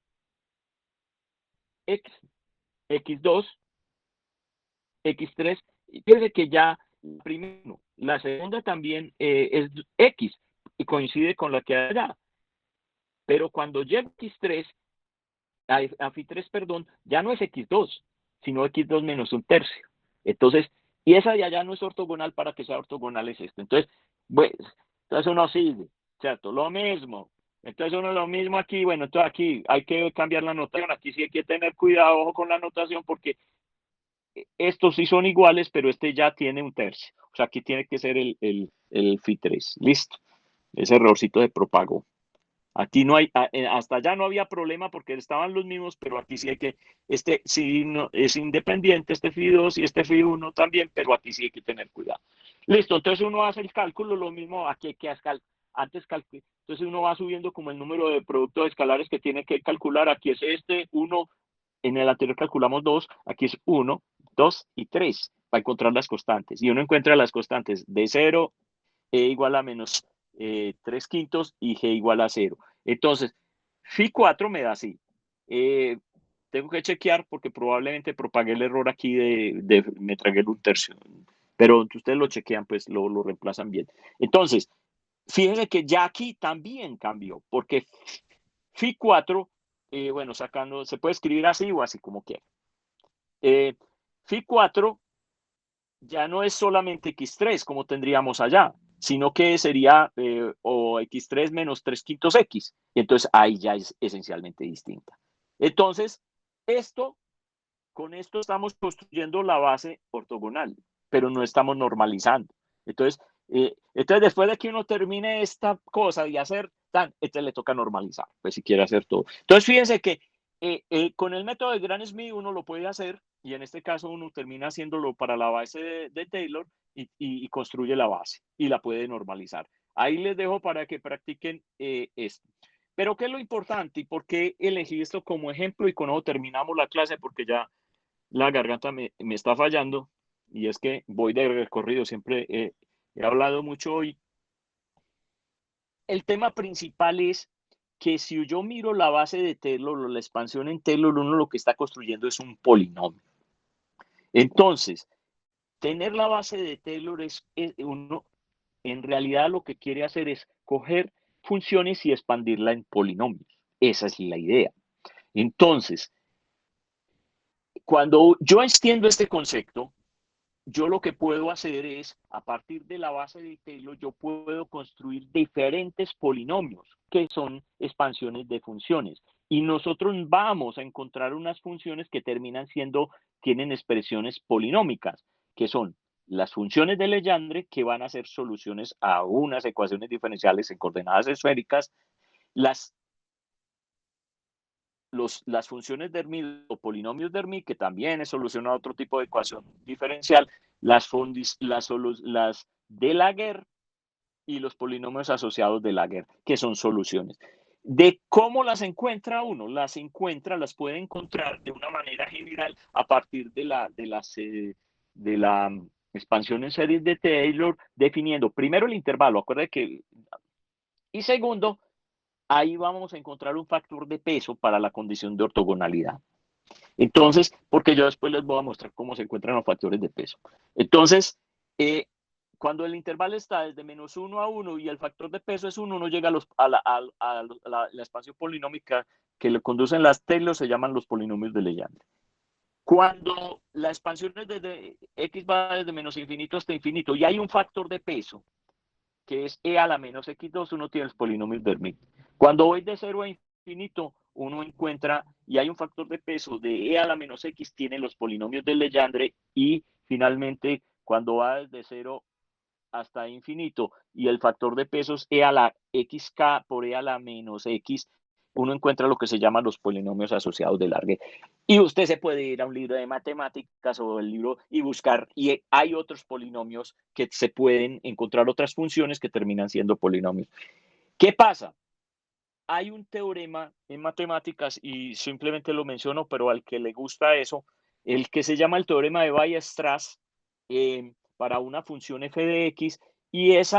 X, X2, X3, y fíjese que ya primero, la segunda también es X y coincide con la que hay allá. Pero cuando llega X3, a Φ3, perdón, ya no es X2, sino X2 menos 1/3. Entonces, y esa de allá no es ortogonal, para que sea ortogonal es esto. Entonces, pues, entonces uno sigue, ¿cierto? Lo mismo. Entonces uno lo mismo aquí, bueno, entonces aquí hay que cambiar la notación, aquí sí hay que tener cuidado, ojo con la notación, porque estos sí son iguales, pero este ya tiene 1/3. O sea, aquí tiene que ser el Φ3. Listo. Ese errorcito se propagó. Aquí no hay, hasta allá no había problema porque estaban los mismos, pero aquí sí hay que, este sí no, es independiente, este Φ2 y este Φ1 también, pero aquí sí hay que tener cuidado. Listo, entonces uno hace el cálculo, lo mismo aquí hay que antes calcular, entonces uno va subiendo como el número de productos escalares que tiene que calcular, aquí es 1, en el anterior calculamos 2, aquí es 1, 2 y 3, para encontrar las constantes, y uno encuentra las constantes de 0, E igual a menos 3/5 y G igual a 0. Entonces, Φ4 me da así. Tengo que chequear porque probablemente propagué el error aquí me tragué el 1/3. Pero ustedes lo chequean, pues lo reemplazan bien. Entonces, fíjense que ya aquí también cambió, porque Φ4, bueno, sacando, se puede escribir así o así como quiera. Φ4 ya no es solamente X3 como tendríamos allá, sino que sería o X3 menos 3/5 X. Y entonces ahí ya es esencialmente distinta. Entonces, con esto estamos construyendo la base ortogonal, pero no estamos normalizando. Entonces después de que uno termine esta cosa y hacer entonces le toca normalizar, pues si quiere hacer todo. Entonces, fíjense que con el método de Gram-Schmidt uno lo puede hacer, y en este caso uno termina haciéndolo para la base de Taylor y construye la base y la puede normalizar. Ahí les dejo para que practiquen esto. Pero ¿qué es lo importante y por qué elegí esto como ejemplo? Y con eso terminamos la clase porque ya la garganta me está fallando, y es que voy de recorrido, siempre he hablado mucho hoy. El tema principal es que si yo miro la base de Taylor o la expansión en Taylor, uno lo que está construyendo es un polinomio. Entonces, tener la base de Taylor es uno, en realidad lo que quiere hacer es coger funciones y expandirla en polinomios. Esa es la idea. Entonces, cuando yo extiendo este concepto, yo lo que puedo hacer es, a partir de la base de Taylor, yo puedo construir diferentes polinomios, que son expansiones de funciones. Y nosotros vamos a encontrar unas funciones que tienen expresiones polinómicas, que son las funciones de Legendre, que van a ser soluciones a unas ecuaciones diferenciales en coordenadas esféricas, las funciones de Hermite o polinomios de Hermite, que también es solución a otro tipo de ecuación diferencial, las de Laguerre y los polinomios asociados de Laguerre, que son soluciones. De cómo las encuentra uno, las puede encontrar de una manera general a partir de la expansión en series de Taylor, definiendo primero el intervalo, acuérdate que, y segundo, ahí vamos a encontrar un factor de peso para la condición de ortogonalidad. Entonces, porque yo después les voy a mostrar cómo se encuentran los factores de peso. Entonces, cuando el intervalo está desde -1 a 1 y el factor de peso es 1, uno llega a la expansión polinómica que le conducen las Taylor, se llaman los polinomios de Legendre. Cuando la expansión es desde x va desde -infinito hasta infinito y hay un factor de peso, que es e a la menos x2, uno tiene los polinomios de Hermite. Cuando voy de 0 a infinito, uno encuentra, y hay un factor de peso de e a la menos x, tiene los polinomios de Legendre, y finalmente, cuando va desde 0 hasta infinito, y el factor de peso es e a la xk por e a la menos x, uno encuentra lo que se llaman los polinomios asociados de Largue. Y usted se puede ir a un libro de matemáticas o el libro y buscar, y hay otros polinomios que se pueden encontrar otras funciones que terminan siendo polinomios. ¿Qué pasa? Hay un teorema en matemáticas, y simplemente lo menciono, pero al que le gusta eso, el que se llama el teorema de Weierstrass, para una función f de x, y ese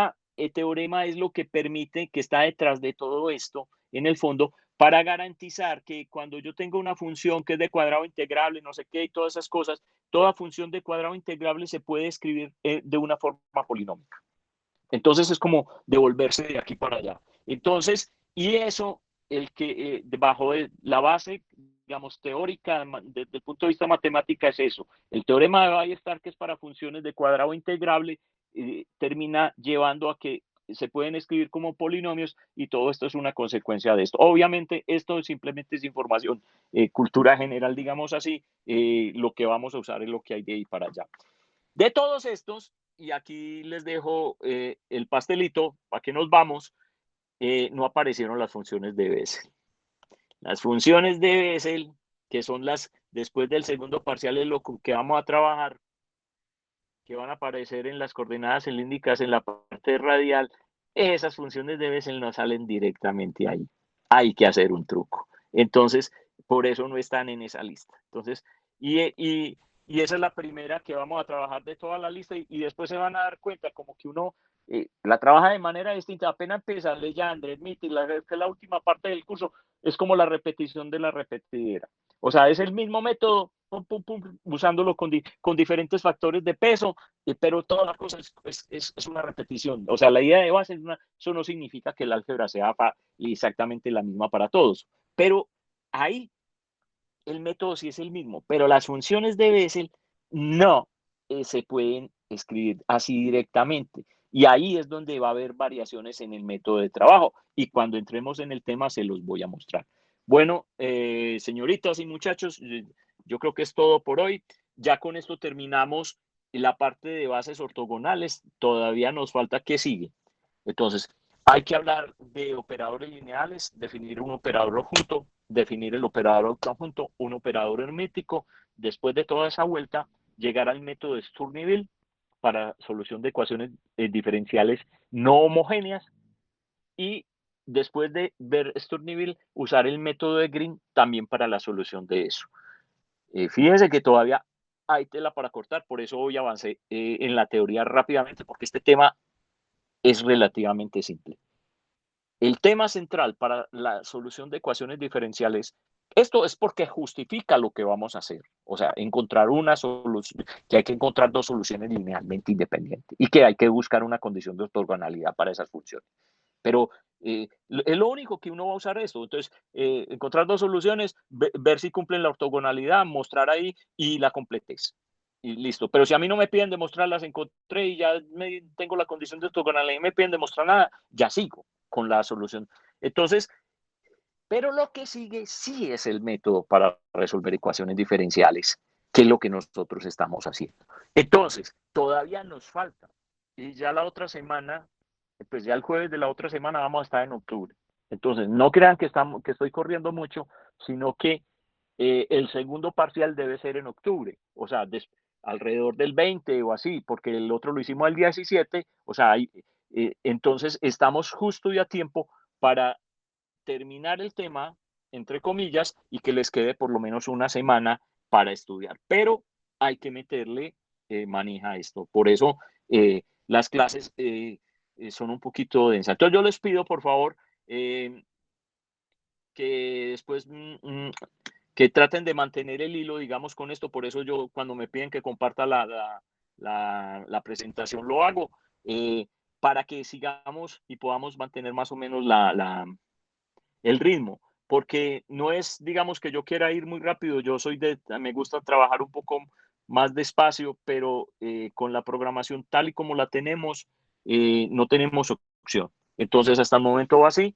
teorema es lo que permite, que está detrás de todo esto, en el fondo, para garantizar que cuando yo tengo una función que es de cuadrado integrable, no sé qué, y todas esas cosas, toda función de cuadrado integrable se puede escribir de una forma polinómica. Entonces es como devolverse de aquí para allá. Entonces, y eso, el que debajo de la base, digamos, teórica, desde el punto de vista matemática, es eso. El teorema de Weierstrass, que es para funciones de cuadrado integrable, termina llevando a que se pueden escribir como polinomios, y todo esto es una consecuencia de esto. Obviamente, esto simplemente es información, cultura general, digamos así. Lo que vamos a usar es lo que hay de ahí para allá. De todos estos, y aquí les dejo el pastelito, ¿para qué nos vamos? No aparecieron las funciones de Bessel. Las funciones de Bessel, que son las, después del segundo parcial, es lo que vamos a trabajar, que van a aparecer en las coordenadas cilíndricas en la parte radial, esas funciones de Bessel no salen directamente ahí. Hay que hacer un truco. Entonces, por eso no están en esa lista. Entonces, y esa es la primera que vamos a trabajar de toda la lista, y después se van a dar cuenta como que uno la trabaja de manera distinta. Apenas empieza Legendre, Hermite, que es la última parte del curso, es como la repetición de la repetidera. O sea, es el mismo método, pum, pum, pum, usándolo con diferentes factores de peso, pero toda la cosa es una repetición. O sea, la idea de base es eso no significa que el álgebra sea exactamente la misma para todos, pero ahí el método sí es el mismo, pero las funciones de Bessel no se pueden escribir así directamente. Y ahí es donde va a haber variaciones en el método de trabajo. Y cuando entremos en el tema se los voy a mostrar. Bueno, señoritas y muchachos, yo creo que es todo por hoy. Ya con esto terminamos la parte de bases ortogonales. Todavía nos falta qué sigue. Entonces, hay que hablar de operadores lineales, definir un operador junto, definir el operador conjunto, un operador hermético. Después de toda esa vuelta, llegar al método de Sturmeville para solución de ecuaciones diferenciales no homogéneas, y después de ver Sturmeville, usar el método de Green también para la solución de eso. Fíjense que todavía hay tela para cortar, por eso hoy avancé en la teoría rápidamente, porque este tema es relativamente simple. El tema central para la solución de ecuaciones diferenciales, esto es porque justifica lo que vamos a hacer. O sea, encontrar una solución, que hay que encontrar dos soluciones linealmente independientes y que hay que buscar una condición de ortogonalidad para esas funciones. Pero es lo único que uno va a usar esto. Entonces, encontrar dos soluciones, ver si cumplen la ortogonalidad, mostrar ahí y la completez. Y listo. Pero si a mí no me piden demostrar, las encontré y ya tengo la condición de ortogonalidad y me piden demostrar nada, ya sigo con la solución. Entonces, pero lo que sigue sí es el método para resolver ecuaciones diferenciales, que es lo que nosotros estamos haciendo. Entonces, todavía nos falta. Y ya la otra semana, pues ya el jueves de la otra semana vamos a estar en octubre. Entonces, no crean que estoy corriendo mucho, sino que el segundo parcial debe ser en octubre. O sea, alrededor del 20 o así, porque el otro lo hicimos el 17. O sea, entonces estamos justo y a tiempo para terminar el tema, entre comillas, y que les quede por lo menos una semana para estudiar. Pero hay que meterle manija a esto. Por eso las clases son un poquito densas. Entonces yo les pido, por favor, que después que traten de mantener el hilo, digamos, con esto. Por eso yo, cuando me piden que comparta la presentación, lo hago, para que sigamos y podamos mantener más o menos el ritmo. Porque no es, digamos, que yo quiera ir muy rápido. Yo me gusta trabajar un poco más despacio, pero con la programación tal y como la tenemos, no tenemos opción. Entonces, hasta el momento va así.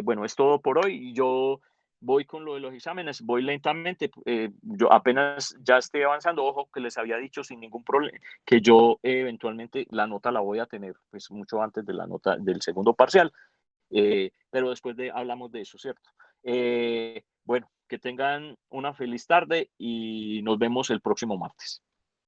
Bueno, es todo por hoy. Y yo voy con lo de los exámenes, voy lentamente. Yo apenas ya estoy avanzando. Ojo, que les había dicho sin ningún problema que yo eventualmente la nota la voy a tener, pues mucho antes de la nota del segundo parcial. Pero después hablamos de eso, ¿cierto? Bueno, que tengan una feliz tarde y nos vemos el próximo martes.